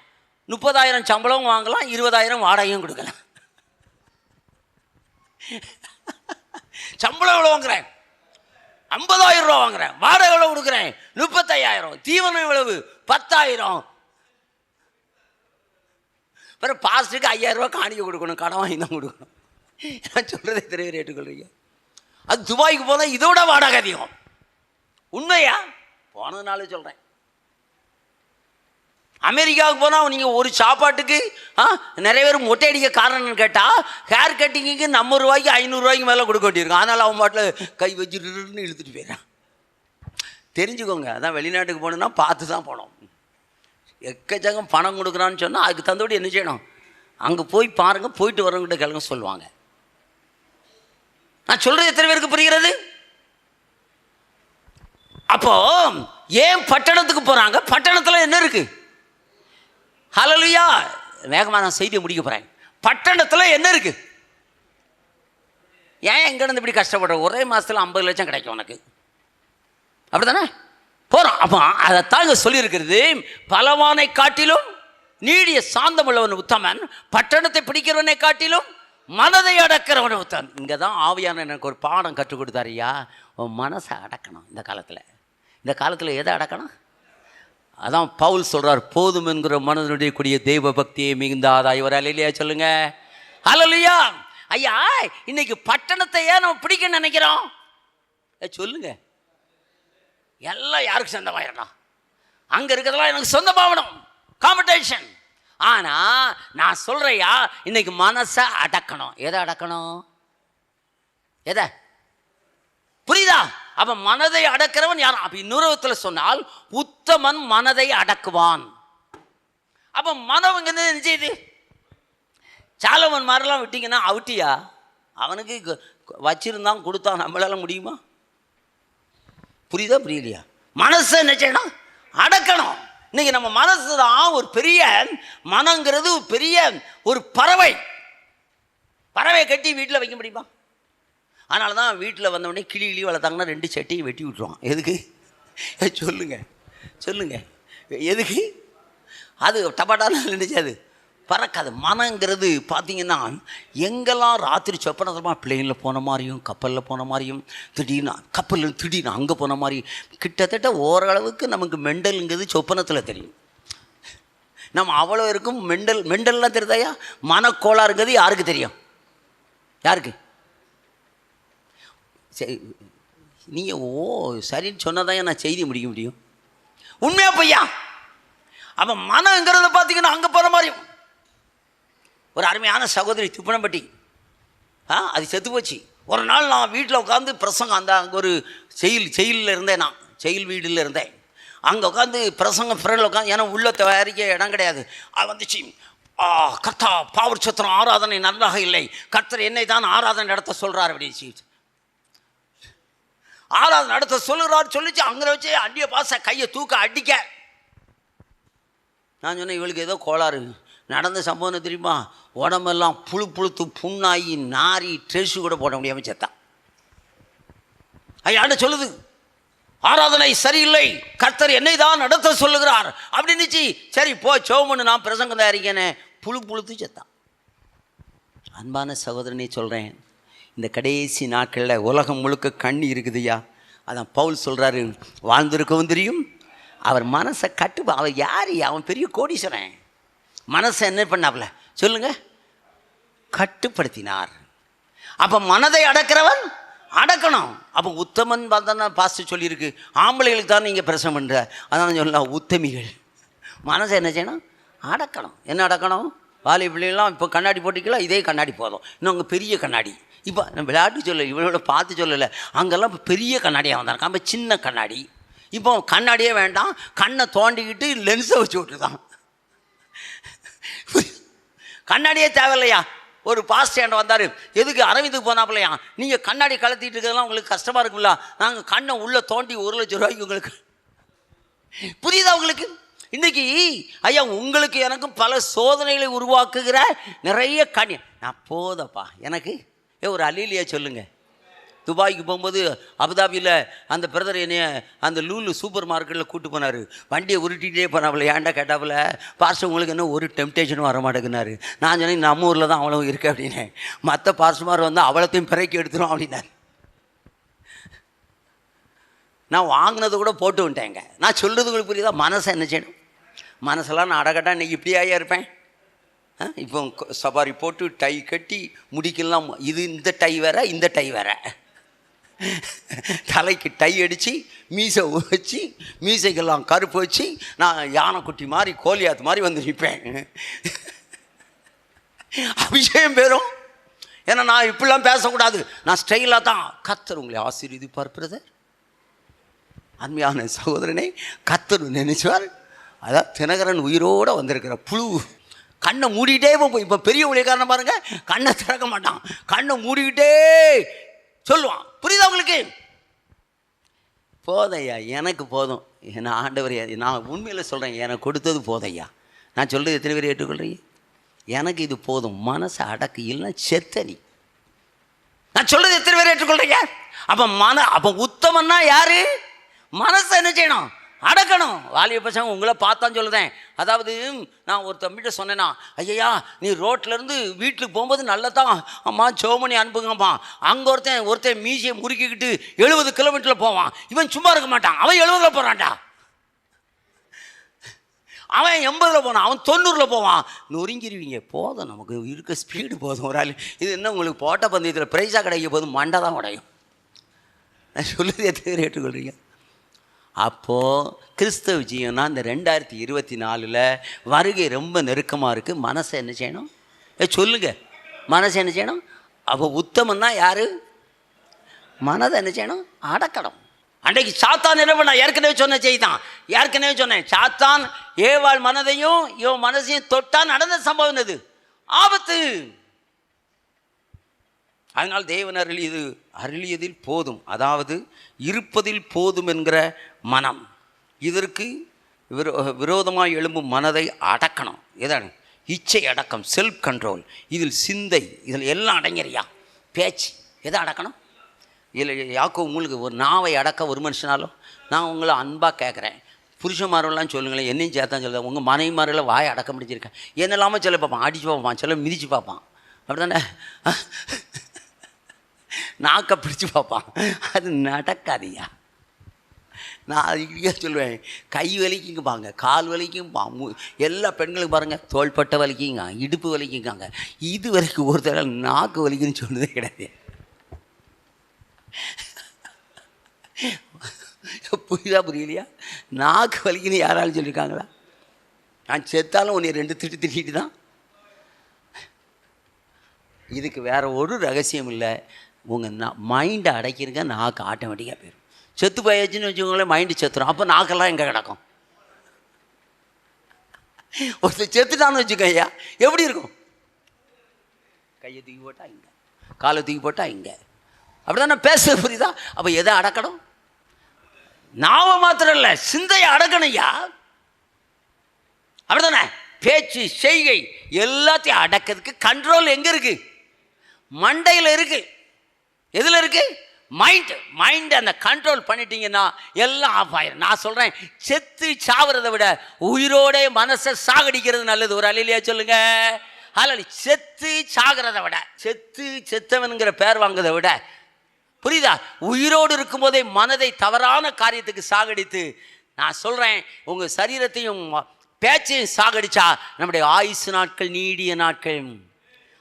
30,000 சம்பளம் வாங்கலாம், 20,000 வாடகையும் கொடுக்கலாம். சம்பளம் எவ்வளோ வாங்குறேன்? 50,000 ரூபா வாங்குறேன். வாடகை எவ்வளோ கொடுக்குறேன்? 35,000. தீவனம் எவ்வளவு? 10,000. பிறகு பாஸ்ட்டுக்கு 5,000 ரூபா காணிக்க கொடுக்கணும், கடன் வாங்கி தான் கொடுக்கணும். நான் சொல்கிறதே தெரிய ஏற்றுக்கொள்றீங்க? அது துபாய்க்கு போனால் இதோட வாடகை அதிகம். உண்மையா? போனதுனால சொல்கிறேன். அமெரிக்காவுக்கு போனால் நீங்கள் ஒரு சாப்பாட்டுக்கு நிறைய பேர் மொட்டை அடிக்க காரணம்னு கேட்டால், ஹேர் கட்டிங்குக்கு நம்ம ரூபாய்க்கு 500 ரூபாய்க்கு மேலே கொடுக்க வேண்டியிருக்கும். அதனால் அவன் பாட்டில் கை வச்சுருன்னு இழுத்துட்டு போயிடறான். தெரிஞ்சுக்கோங்க. அதான் வெளிநாட்டுக்கு போகணுன்னா பார்த்து தான் போகணும். எக்கச்சக்கம் பணம் கொடுக்குறான்னு சொன்னால் அதுக்கு தந்தோடு என்ன செய்யணும்? அங்கே போய் பாருங்கள், போயிட்டு வரவங்கிட்ட கிழங்க சொல்லுவாங்க. நான் சொல்கிறது எத்தனை பேருக்கு புரிகிறது? அப்போ ஏன் பட்டணத்துக்கு போகிறாங்க? பட்டணத்தில் என்ன இருக்குது? ஹல்லேலூயா. வேகமாக நான் செய்தியை முடிக்க போகிறேன். பட்டணத்தில் என்ன இருக்குது? ஏன் எங்கேருந்து இப்படி கஷ்டப்படுற? ஒரே மாதத்தில் 50 லட்சம் கிடைக்கும் உனக்கு, அப்படி தானே போகிறோம். அப்போ அதைத்தாங்க சொல்லியிருக்கிறது, பலவானை காட்டிலும் நீடிய சாந்தம் உள்ளவன் உத்தமன், பட்டணத்தை பிடிக்கிறவனை காட்டிலும் மனதை அடக்கிறவன் உத்தமன். இங்கே தான் ஆவியான எனக்கு ஒரு பாடம் கற்றுக் கொடுத்தாரியா. உன் மனசை அடக்கணும். இந்த காலத்தில் எதை அடக்கணும்? அதான் பவுல் சொல்கிறார், போதும் என்கிற மனதனுடைய கூடிய தெய்வ பக்தியை மிகுந்தாதா இவர். அல்லேலூயா சொல்லுங்க. அல்லேலூயா. ஐயா, இன்னைக்கு பட்டணத்தை ஏன் நம்ம பிடிக்க நினைக்கிறோம்? சொல்லுங்க. எல்லாம் யாருக்கு சொந்தமாயிடணும்? அங்கே இருக்கிறதெல்லாம் எனக்கு சொந்தமாகணும், காம்படிஷன். ஆனால் நான் சொல்கிறையா, இன்னைக்கு மனசை அடக்கணும். எதை அடக்கணும்? எதை? புரியுதா? அப்ப மனதை அடக்கிறவன் யாரும்? அப்ப இன்னொரு விதத்தில் சொன்னால், உத்தமன் மனதை அடக்குவான். அப்ப மனம் என்ன செய்யுது? சாலமன் மாதிரிலாம் விட்டீங்கன்னா அவுட்டியா? அவனுக்கு வச்சிருந்தான் கொடுத்தான், நம்மளால முடியுமா? புரியுதா புரியலையா? மனசை என்ன செய்யணும்? அடக்கணும். இன்னைக்கு நம்ம மனசு தான் ஒரு பெரிய மனங்கிறது ஒரு பெரிய ஒரு பறவை. பறவையை கட்டி வீட்டில் வைக்க முடியுமா? அதனால தான் வீட்டில் வந்தவொடனே கிளி வளர்த்தாங்கன்னா 2 சட்டியை வெட்டி விட்டுருவான். எதுக்கு சொல்லுங்க எதுக்கு? அது டபாட்டான்னு நினைச்சாது பறக்காது. மனங்கிறது பார்த்தீங்கன்னா எங்கெல்லாம் ராத்திரி சொப்பனமாக பிளெயினில் போன மாதிரியும் கப்பலில் போன மாதிரியும் திடீர்னு அங்கே போன மாதிரி கிட்டத்தட்ட ஓரளவுக்கு நமக்கு மெண்டலுங்கிறது சொப்பனத்தில் தெரியும். நம்ம அவ்வளோ இருக்கும். மெண்டல்லாம் தெரியுதாயா? மனக்கோளாறுங்கிறது யாருக்கு தெரியும்? யாருக்கு? சரி, நீங்கள் சரின்னு சொன்னதான் நான் செய்தி முடிக்க முடியும். உண்மையா பையா? அப்போ மனங்கிறத பார்த்தீங்கன்னா அங்கே போகிற மாதிரியும். ஒரு அருமையான சகோதரி திப்பனம்பட்டி, அது செத்து போச்சு. ஒரு நாள் நான் வீட்டில் உட்காந்து பிரசங்கம், அங்கே ஒரு செயலில் இருந்தேன், நான் செயல் வீடில் இருந்தேன். அங்கே உட்காந்து பிரசங்கம் ஃப்ரெண்டில் உட்காந்து, ஏன்னா உள்ள தயாரிக்க இடம் கிடையாது. அது வந்துச்சு, கர்த்தா பாவர் சத்திரம் ஆராதனை நன்றாக இல்லை, கர்த்தர் என்னை தான் ஆராதனை நடத்த சொல்கிறார் அப்படின்னு ஆராதனை நடத்த சொல்லுறாரு சொல்லிச்சு. அங்கே வச்சு அடிய பாச கையை தூக்க அடிக்க நான் சொன்னேன், இவளுக்கு ஏதோ கோளாறு. நடந்த சம்பவம் தெரியுமா? உடம்பெல்லாம் புழுத்து புண்ணாகி நாரி ட்ரெஸ்ஸு கூட போட முடியாமல் செத்தான். ஐயாண்ட சொல்லுது, ஆராதனை சரியில்லை, கர்த்தர் என்னை தான் நடத்த சொல்லுகிறார் அப்படின்னுச்சு. சரி போ சோமன்னு நான் பிரசங்கம் தயாரிக்கேனே, புழுத்து செத்தான். அன்பான சகோதரனே சொல்கிறேன், இந்த கடைசி நாட்களில் உலகம் முழுக்க கண்ணி இருக்குதுயா. அதான் பவுல் சொல்கிறாரு, வாழ்ந்திருக்கவும் தெரியும், அவர் மனசை அவர் யார்? அவன் பெரிய கோடீஸ்வரன். மனசை என்ன பண்ணாப்ல சொல்லுங்க? கட்டுப்படுத்தினார். அப்போ மனதை அடக்கிறவன் அடக்கணும். அப்போ உத்தமன் பார்த்தா பாஸ்ட் சொல்லியிருக்கு, ஆம்பளைகளுக்கு தான் நீங்கள் பிரசவம் பண்ணுற. அதான் சொல்லலாம், உத்தமிகள் மனசை என்ன செய்யணும்? அடக்கணும். என்ன அடக்கணும்? வாலி பிள்ளைகள்லாம் இப்போ கண்ணாடி போட்டிக்கலாம், இதே கண்ணாடி போதும். இன்னும் அங்கே பெரிய கண்ணாடி. இப்போ நம்ம விளையாட்டு சொல்லலை, இவனோட பார்த்து சொல்லலை, அங்கெல்லாம் இப்போ பெரிய கண்ணாடியாக வந்தாங்க. நம்ம சின்ன கண்ணாடி. இப்போ கண்ணாடியே வேண்டாம், கண்ணை தோண்டிக்கிட்டு லென்ஸை வச்சு விட்டுதான். கண்ணாடியே தேவையில்லையா? ஒரு பாஸ்ட் என்கிட்ட வந்தார், எதுக்கு அரவிந்துக்கு போனாப்பில்லையா, நீங்கள் கண்ணாடி கலத்திட்டு இருக்கிறதெல்லாம் உங்களுக்கு கஷ்டமாக இருக்குல்ல, நாங்கள் கண்ணை உள்ளே தோண்டி 1 லட்சம் ரூபாய்க்கு உங்களுக்கு. புரியுதா உங்களுக்கு? இன்றைக்கி ஐயா உங்களுக்கு எனக்கும் பல சோதனைகளை உருவாக்குகிற நிறைய நான் போதப்பா எனக்கு ஒரு அலீலியா சொல்லுங்கள். துபாய்க்கு போகும்போது அபுதாபியில் அந்த பிரதர் என்னைய அந்த லூலு சூப்பர் மார்க்கெட்டில் கூப்பிட்டு போனார். வண்டியை உருட்டிகிட்டே போனாப்புல. ஏன்டா கேட்டாப்புல, பார்சல் உங்களுக்கு என்ன ஒரு டெம்டேஷனும் வர மாட்டேங்குனாரு. நான் சொன்னேன், நம்ம ஊரில் தான் அவ்வளோ இருக்குது அப்படின்னு. மற்ற பார்சல்மார் வந்து அவ்வளோத்தையும் பிறக்கி எடுத்துரும் அப்படின்னாரு. நான் வாங்கினது கூட போட்டு விட்டேங்க. நான் சொல்கிறது உங்களுக்கு புரியுதா? மனசை என்ன செய்யணும்? மனசெல்லாம் நான் அடக்கட்டா இன்றைக்கி இப்படியாயா இருப்பேன். இப்போ சவாரி போட்டு டை கட்டி முடிக்கலாம். இது இந்த டை வேற, இந்த டை வேற. தலைக்கு டை அடித்து மீசை வச்சு, மீசைக்கெல்லாம் கருப்பு வச்சு, நான் யானைக்குட்டி மாதிரி கோலியாத்து மாதிரி வந்து நிற்பேன். அபிஷேகம் பெறும். ஏன்னா நான் இப்படிலாம் பேசக்கூடாது, நான் ஸ்டைலாக தான். கர்த்தர் உங்களை ஆசீர்வதிப்பார் பிரதர். அருமையான சகோதரனை கர்த்தர் நினைச்சார். அதான் தினகரன் உயிரோடு வந்திருக்கிற புழு. கண்ணை மூடிக்கிட்டே இப்போ பெரிய ஊழியக்காரனை பாருங்க, கண்ணை திறக்க மாட்டான், கண்ணை மூடிக்கிட்டே சொல்லுவான். புரியுதா உங்களுக்கு? போதையா, எனக்கு போதும். என்ன ஆண்டவர், நான் உண்மையில் சொல்கிறேன், எனக்கு கொடுத்தது போதையா. நான் சொல்கிறது எத்தனை பேர் ஏற்றுக்கொள்றீங்க? எனக்கு இது போதும். மனசை அடக்கு, இல்லைன்னா செத்தனி. நான் சொல்கிறது எத்தனை பேர் ஏற்றுக்கொள்றீங்க? அப்போ உத்தமன்னா யாரு? மனசை என்ன செய்யணும்? அடக்கணும். வாலிய பசங்க உங்களை பார்த்தான்னு சொல்லுதேன். அதாவது நான் ஒரு தம்பிகிட்ட சொன்னேன்னா, ஐயா நீ ரோட்லேருந்து வீட்டுக்கு போகும்போது நல்லதான் அம்மா சோமணி அனுப்புங்கம்மா. அங்கே ஒருத்தன் மீசியை முறுக்கிக்கிட்டு 70 கிலோமீட்டரில் போவான். இவன் சும்மா இருக்க மாட்டான், அவன் 70 போகிறான்டா. அவன் 80 போனான், அவன் 90 போவான். நொறுங்கிடுவீங்க. போதும், நமக்கு இருக்க ஸ்பீடு போதும். ஒரு ஆள் இது என்ன உங்களுக்கு போட்ட பந்தயத்தில் ப்ரைஸாக கிடைக்க போதும், மண்டை தான் உடையும். நான் சொல்லுறது எத்தனை ஏற்றுக்கொள்றீங்க? அப்போது கிறிஸ்தவ ஜீவனா இந்த 2024 வருகை ரொம்ப நெருக்கமாக இருக்குது. மனசை என்ன செய்யணும்? சொல்லுங்கள், மனசை என்ன செய்யணும்? அப்போ உத்தமன்னா யார்? மனதை என்ன செய்யணும்? அடக்கணும். அன்றைக்கு சாத்தான் என்ன பண்ணா? ஏற்கனவே சொன்னேன். சாத்தான் ஏவாள் மனதையும் இவன் மனசையும் தொட்டான். நடந்த சம்பவம் இது ஆபத்து. அதனால் தேவன் அருளியதில் போதும், அதாவது இருப்பதில் போதும் என்கிற மனம். இதற்கு விரோதமாக எழும்பும் மனதை அடக்கணும். எதான இச்சை அடக்கம், செல்ஃப் கண்ட்ரோல். இதில் சிந்தை, இதில் எல்லாம் அடங்கிறியா. பேச்சு எதை அடக்கணும்? இதில் யாக்கோ உங்களுக்கு ஒரு நாவை அடக்க ஒரு மனுஷனாலும். நான் உங்களை அன்பாக கேட்குறேன், புருஷன்மாரெல்லாம் சொல்லுங்களேன், என்னையும் சேர்த்தான் சொல்லுங்கள். உங்கள் மனைவிமாரெல்லாம் வாயை அடக்க முடிச்சிருக்கேன். என்னெல்லாமல் சொல்ல பார்ப்பான், அடித்து பார்ப்பான், சொல்ல மிதித்து பார்ப்பான், அப்படி தானே நாக்கை பிடிச்சி பார்ப்பான். அது நடக்காதியா. நான் அதுக்கிட்டே சொல்லுவேன், கை வலிக்குங்கப்பாங்க, கால் வலிக்கும்பா, எல்லா பெண்களுக்கு பாருங்கள் தோள்பட்டை வலிக்குங்க, இடுப்பு வலிக்குங்காங்க. இது வரைக்கும் ஒரு தடவை நாக்கு வலிக்குன்னு சொன்னதே கிடையாது. புரியலையா? நாக்கு வலிக்குன்னு யாராலும் சொல்லியிருக்காங்களா? நான் செத்தாலும் உன்னை 2 திட்டிட்டு தான். இதுக்கு வேற ஒரு ரகசியம் இல்லை. உங்கள் மைண்டை அடைக்கிறங்க, நாக்கு ஆட்டோமேட்டிக்காக போயிடும். செத்து போயாச்சுன்னு வச்சுக்கோங்களேன், மைண்டு செத்துரும். அப்போ நாக்கெல்லாம் எங்கே கிடக்கும்? ஒருத்தர் செத்துட்டான்னு வச்சுக்கோ ஐயா, எப்படி இருக்கும்? கையை தூக்கி போட்டா இங்கே, காலை தூக்கி போட்டா இங்கே, அப்படி தானே பேச, புரியுதா? அப்போ எதை அடக்கணும்? நாவை மாத்திரம் இல்லை, சிந்தையை அடக்கணும் ஐயா. அப்படி தானே? பேச்சு, செய்கை எல்லாத்தையும் அடக்கிறதுக்கு கண்ட்ரோல் எங்கே இருக்கு? மண்டையில் இருக்கு. எதில் இருக்கு? மைண்டு அந்த கண்ட்ரோல் பண்ணிட்டீங்கன்னா எல்லாம் ஆஃப் ஆயிரும். நான் சொல்கிறேன், செத்து சாவுறதை விட உயிரோடே மனசை சாகடிக்கிறது நல்லது. ஒரு அலையிலையா சொல்லுங்க. அல்ல, செத்து சாகிறத விட, செத்தவனுங்கிற பேர் வாங்குறதை விட, புரியுதா, உயிரோடு இருக்கும்போதே மனதை தவறான காரியத்துக்கு சாகடித்து, நான் சொல்கிறேன், உங்கள் சரீரத்தையும் பேச்சையும் சாகடிச்சா நம்முடைய ஆயுசு நாட்கள் நீடிய நாட்கள்.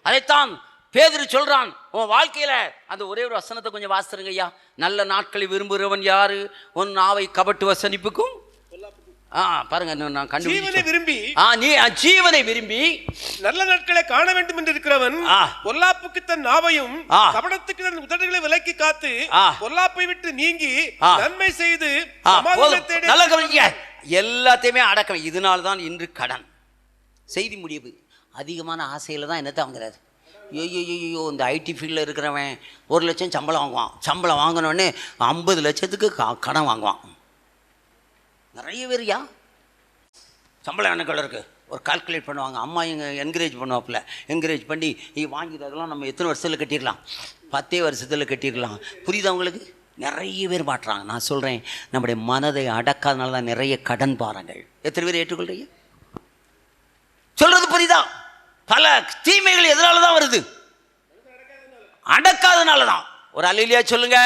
அதைத்தான் பேதுரு சொல்றான். உன் வாழ்க்கையில அந்த ஒரே ஒரு வசனத்தை கொஞ்சம் வாசிருங்க ஐயா. நல்ல நாட்களை விரும்புகிறவன் யாரு? உன் நாவை கபட்டு வசனிப்புக்கும் பாருங்க, நான் கண்டுபிடிச்சேன். விரும்பி நீ ஜீவனை விரும்பி நல்ல நாட்களை காண வேண்டும் என்று இருக்கிறவன் பொல்லாப்புக்கு தன் நாவையும் கபடத்துக்கு தன் உதடுகளை விலக்கி காத்து பொல்லாப்பை விட்டு நீங்கி நன்மை செய்து நல்ல கவனிக்க, எல்லாத்தையுமே அடக்கம். இதனால்தான் இன்று கடன். செய்தி முடிவு. அதிகமான ஆசையில தான் என்னத்தை வாங்குறாரு. ஐயோ, இந்த ஐடி ஃபீல்டில் இருக்கிறவன் 1 லட்சம் சம்பளம் வாங்குவான். சம்பளம் வாங்கினோடனே 50 லட்சத்துக்கு கடன் வாங்குவான். நிறைய பேர்யா சம்பளம் எனக்குள்ள இருக்குது. ஒரு கால்குலேட் பண்ணுவாங்க. அம்மா என்கரேஜ் பண்ணுவாப்புல. என்கரேஜ் பண்ணி வாங்கிது அதெல்லாம் நம்ம எத்தனை வருஷத்தில் கட்டிடலாம்? 10 வருஷத்தில் கட்டிடலாம். புரியுது அவங்களுக்கு? நிறைய பேர் மாட்டுறாங்க. நான் சொல்கிறேன், நம்முடைய மனதை அடக்காதனால தான் நிறைய கடன் பாருங்கள். எத்தனை பேர் ஏற்றுக்கொள்றீங்க? சொல்கிறது புரியுதா? பல தீமைகள் எதனால தான் வருது? அடக்காதனால தான். ஒரு அலையிலையா சொல்லுங்க.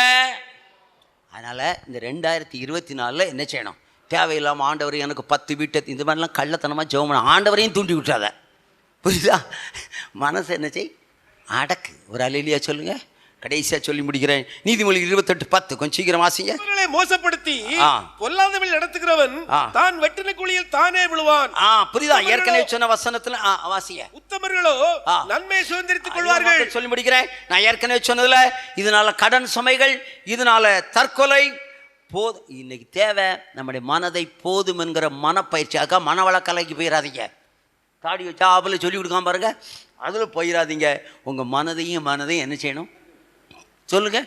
அதனால் இந்த 2024 என்ன செய்யணும்? தேவையில்லாமல் ஆண்டவர் எனக்கு 10 வீட்டை, இந்த மாதிரிலாம் கள்ளத்தனமாக ஜெபம் பண்ண ஆண்டவரையும் தூண்டி விட்டாத. புரியுதா? மனசை என்ன செய்? அடக்கு. ஒரு அலையிலையா சொல்லுங்க. கடைசியா சொல்லி முடிக்கிறேன். நீதிமொழி 28:10 கொஞ்சம் சீக்கிரம் வாசிங்க. மோசப்படுத்தி பொல்லாத வழி நடத்துகிறவன் தான் வெட்டின குழியில் தானே விழுவான். புரியுதா? ஏற்கனவே சொன்ன வசனத்துல வாசிங்க. உத்தமர்களோ நன்மையை சுதந்திரித்துக் கொள்வார்கள். சொல்லி முடிக்கிறேன். நான் ஏற்கனவே சொன்னதுல, இதனால கடன் சுமைகள், இதனால தற்கொலை இன்னைக்கு தேவை. நம்முடைய மனதை போதும் என்கிற மனப்பயிற்சியாக மனவளக்கலைக்கு போயிடாதீங்க. தாடி வச்சா ஆப்பில் சொல்லி கொடுக்காம பாருங்க, அதில் போயிடாதீங்க. உங்கள் மனதையும் என்ன செய்யணும் சொல்லுங்க?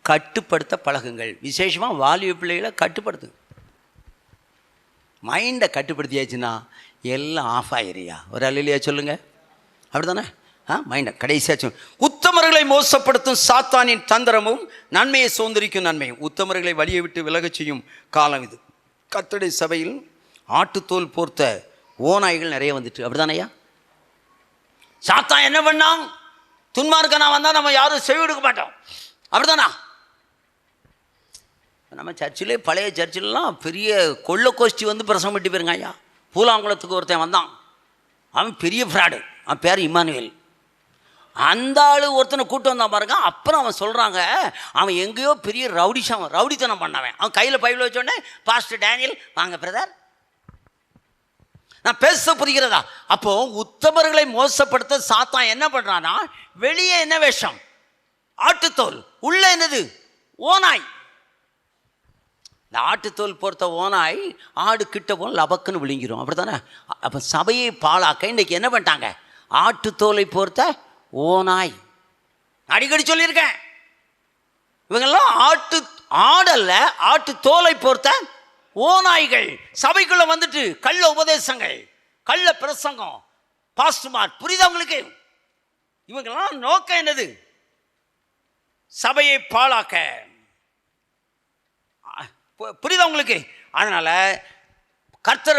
கட்டுப்படுத்த பழகுங்கள். விசேஷமாக வாலிப பிள்ளைகளை கட்டுப்படுத்துங்க. மைண்டை கட்டுப்படுத்தியாச்சுன்னா எல்லாம் ஆஃப் ஆகிறியா? ஒரு அல்லையா சொல்லுங்க. அப்படி தானே? மைண்டை கடைசியாச்சு. உத்தமர்களை மோசப்படுத்தும் சாத்தானின் தந்திரமும் நன்மையை சுதந்திரிக்கும் நன்மையும். உத்தமர்களை வழியை விட்டு விலகச் செய்யும் காலம் இது. கர்த்தருடைய சபையில் ஆட்டுத்தோல் போர்த்த ஓநாய்கள் நிறைய வந்துட்டு. அப்படி தானேயா? சாத்தான் என்ன பண்ணான்? துன்மார்க்கனா வந்தால் நம்ம யாரும் செவி கொடுக்க மாட்டோம். அப்படிதானா? நம்ம சர்ச்சிலே, பழைய சர்ச்சிலலாம் பெரிய கொள்ள கோஷ்டி வந்து பிரசவம் விட்டு போயிருங்க ஐயா. பூலாங்குளத்துக்கு ஒருத்தன் வந்தான். அவன் பெரிய ஃப்ராடு. அவன் பேர் இமானுவேல். அந்த ஆள் ஒருத்தனை கூட்டு வந்தான் பாருங்க. அப்புறம் அவன் சொல்கிறாங்க, அவன் எங்கேயோ பெரிய ரவுடித்தனம் பண்ணவன். அவன் கையில் பைபிள் வச்சோடனே, பாஸ்டர் டேனியல் வாங்க பிரதர், நான் பேச புரிகிறதா? அப்போ உத்தமர்களை மோசப்படுத்த சாத்தான் என்ன பண்றானா, வெளியே என்ன வேஷம்? ஆட்டுத்தோல். உள்ள என்னது? ஓநாய். இந்த ஆட்டுத்தோல் பொறுத்த ஓநாய் ஆடு கிட்ட போல லபக்குன்னு விழுங்கிரும். அப்படித்தானே? அப்போ சபையை பாழாக்க இன்றைக்கி என்ன பண்ணிட்டாங்க? ஆட்டுத்தோலை பொறுத்த ஓநாய். அடிக்கடி சொல்லியிருக்கேன், இவங்கெல்லாம் ஆடல்ல, ஆட்டு தோலை பொறுத்த ஓநாய்கள் சபைக்குள்ள வந்துட்டு கள்ள உபதேசங்கள், கள்ள பிரசங்கம், பாஸ்டுமார். புரியுதா உங்களுக்கு? இவங்கெல்லாம் நோக்கம் என்னது? சபையை பாழாக்க. புரியுதா உங்களுக்கு? அதனால கர்த்தர்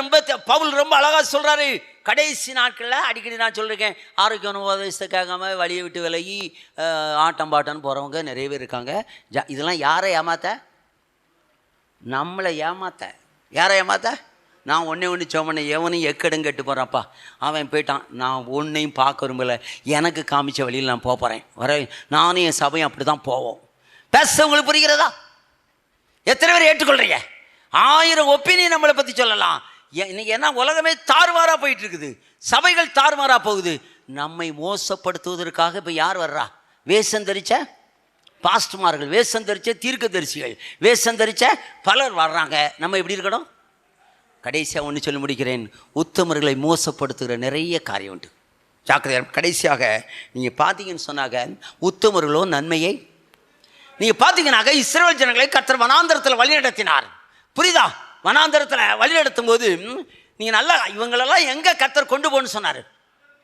பவுல் ரொம்ப அழகா சொல்றாரு. கடைசி நாட்களில் அடிக்கடி நான் சொல்லியிருக்கேன், ஆரோக்கியமான உபதேசத்தை கேட்காம வழியை விட்டு விலகி ஆட்டம் பாட்டம்னு போகிறவங்க நிறைய பேர் இருக்காங்க. இதெல்லாம் யாரை ஏமாத்த? நம்மளை ஏமாத்த. யாரை ஏமாத்த? நான் ஒன்று சொன்னேன், எவனையும் எக்கடும் கெட்டு போகிறான்ப்பா, அவன் போயிட்டான், நான் ஒன்றையும் பார்க்க விரும்பலை, எனக்கு காமிச்ச வழியில் நான் போகிறேன் வர, நானும் என் சபையும் அப்படி தான் போவோம். பேச உங்களுக்கு புரிகிறதா? எத்தனை பேர் ஏற்றுக்கொள்கிறீங்க? 1000 ஒப்பீனியன் நம்மளை பற்றி சொல்லலாம். இன்னைக்கு என்ன உலகமே தாறுமாறாக போயிட்டு இருக்குது, சபைகள் தாறுமாறாக போகுது. நம்மை மோசப்படுத்துவதற்காக இப்போ யார் வர்றா? வேஷம் தரிச்ச பாஸ்டுமார்கள், வேஷம் தரிச்ச தீர்க்கதரிசிகள், வேஷம் தரிச்ச பலர் வர்றாங்க. நம்ம எப்படி இருக்கணும்? கடைசியாக ஒன்று சொல்லி முடிக்கிறேன், உத்தமர்களை மோசப்படுத்துகிற நிறைய காரியம் உண்டு, ஜாக்கிரதையாக. கடைசியாக நீங்கள் பார்த்தீங்கன்னு சொன்னாங்க, உத்தமர்களோ நன்மையை நீங்கள் பார்த்தீங்கன்னாக்க இஸ்ரவேல் ஜனங்களை கர்த்தர் வனாந்தரத்தில் வழிநடத்தினார். புரியுதா? வனாந்தரத்தில் வழிநடத்தும் போது நீங்கள் நல்லா இவங்களெல்லாம் எங்கே கர்த்தர் கொண்டு போகணும்னு சொன்னார்?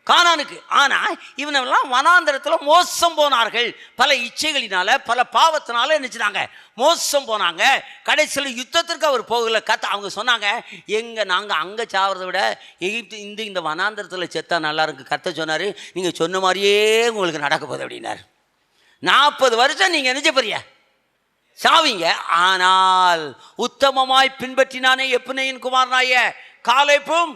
கானானுக்கு. ஆனால் இவனெல்லாம் வனாந்தரத்தில் மோசம் போனார்கள். பல இச்சைகளினால, பல பாவத்தினால நினச்சினாங்க, மோசம் போனாங்க. கடைசியில் யுத்தத்திற்கு அவர் போகல. அவங்க சொன்னாங்க, நாங்கள் அங்கே சாவறதை விட எகிப்து இந்த வனாந்தரத்தில் செத்தா நல்லா இருக்கு. கர்த்தர் சொன்னார், நீங்கள் சொன்ன மாதிரியே உங்களுக்கு நடக்க போகுது அப்படின்னார். 40 வருஷம் நீங்கள் நினைச்ச பெரிய சாவிங்க. ஆனால் உத்தமமாய் பின்பற்றினானே எப்புனேயின் குமாரனாய காலேபும்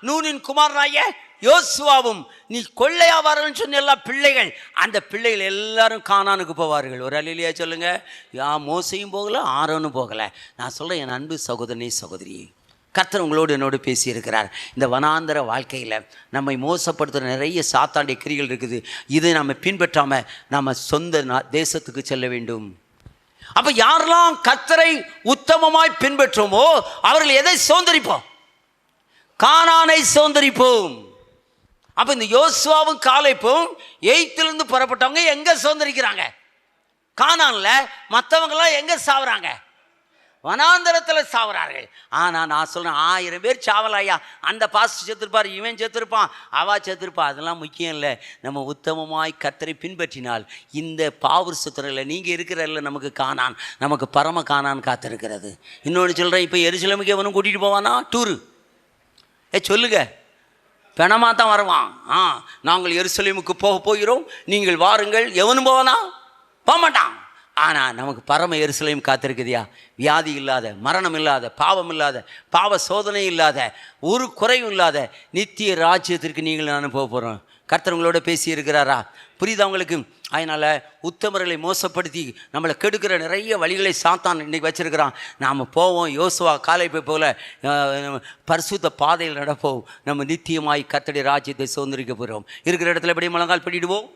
நூனின் குமாரனாய யோசுவாவும், நீ கொள்ளையாவார்கள் சொன்ன எல்லா பிள்ளைகள், அந்த பிள்ளைகள் எல்லாரும் கானானுக்கு போவார்கள். ஒரு அல்லேலூயா சொல்லுங்க. மோசையும் போகலை, ஆரோனும் போகலை. நான் சொல்கிறேன், என் அன்பு சகோதரனே சகோதரி, கர்த்தர் உங்களோடு என்னோடு பேசியிருக்கிறார். இந்த வனாந்தர வாழ்க்கையில் நம்மை மோசப்படுத்துகிற நிறைய சாத்தாண்டிய கிரிகள் இருக்குது. இதை நம்ம பின்பற்றாமல் நம்ம சொந்த தேசத்துக்கு செல்ல வேண்டும். அப்போ யாரெல்லாம் கர்த்தரை உத்தமமாய் பின்பற்றுமோ அவர்கள் எதை சுதந்தரிப்போம்? கானானை சுதந்தரிப்போம். அப்போ இந்த யோசுவாவும் காலேபும் எகிப்திலிருந்து புறப்பட்டவங்க எங்கே சுதந்தரிக்கிறாங்க? கானானில். மற்றவங்களாம் எங்கே சாவுறாங்க? வனாந்தரத்தில் சாவுறார்கள். ஆனால் நான் சொல்கிறேன், 1000 பேர் சாவலாயா, அந்த பாஸ்டர் செத்துருப்பார், இவன் செத்துருப்பான், அவா செத்துருப்பா, அதெல்லாம் முக்கியம் இல்லை. நம்ம உத்தமமாய் கர்த்தரை பின்பற்றினால் இந்த பாவூர் சுத்திரத்தில் நீங்கள் இருக்கிறதில்ல, நமக்கு கானான், நமக்கு பரம கானான் காத்திருக்கிறது. இன்னொன்று சொல்கிறேன், இப்போ எருசலேமுக்கு எவனும் கூட்டிகிட்டு போவானா டூரு? சொல்லுங்க, பிணமாக தான் வருவான். நாங்கள் எருசலேமுக்கு போகிறோம், நீங்கள் வாருங்கள், எவனும் போவானா? போக மாட்டான். ஆனால் நமக்கு பரம எருசலேம் காத்திருக்குதியா, வியாதி இல்லாத, மரணம் இல்லாத, பாவம் இல்லாத, பாவ சோதனை இல்லாத, ஒரு குறையும் இல்லாத நித்திய ராஜ்யத்திற்கு நீங்கள் நான் போக போகிறோம். கர்த்தர் உங்களோட பேசி இருக்கிறாரா? புரியுதா உங்களுக்கு? அதனால் உத்தமர்களை மோசப்படுத்தி நம்மளை கெடுக்கிற நிறைய வழிகளை சாத்தான் இன்றைக்கி வச்சுருக்கிறான். நாம் போவோம், யோசுவா காலேபை போல பரிசுத்த பாதையில் நடப்போம். நம்ம நித்தியமாய் கர்த்தருடைய ராஜ்யத்தை சுதந்திரிக்க போகிறோம். இருக்கிற இடத்துல எப்படி முழங்கால் பண்ணிடுவோம்.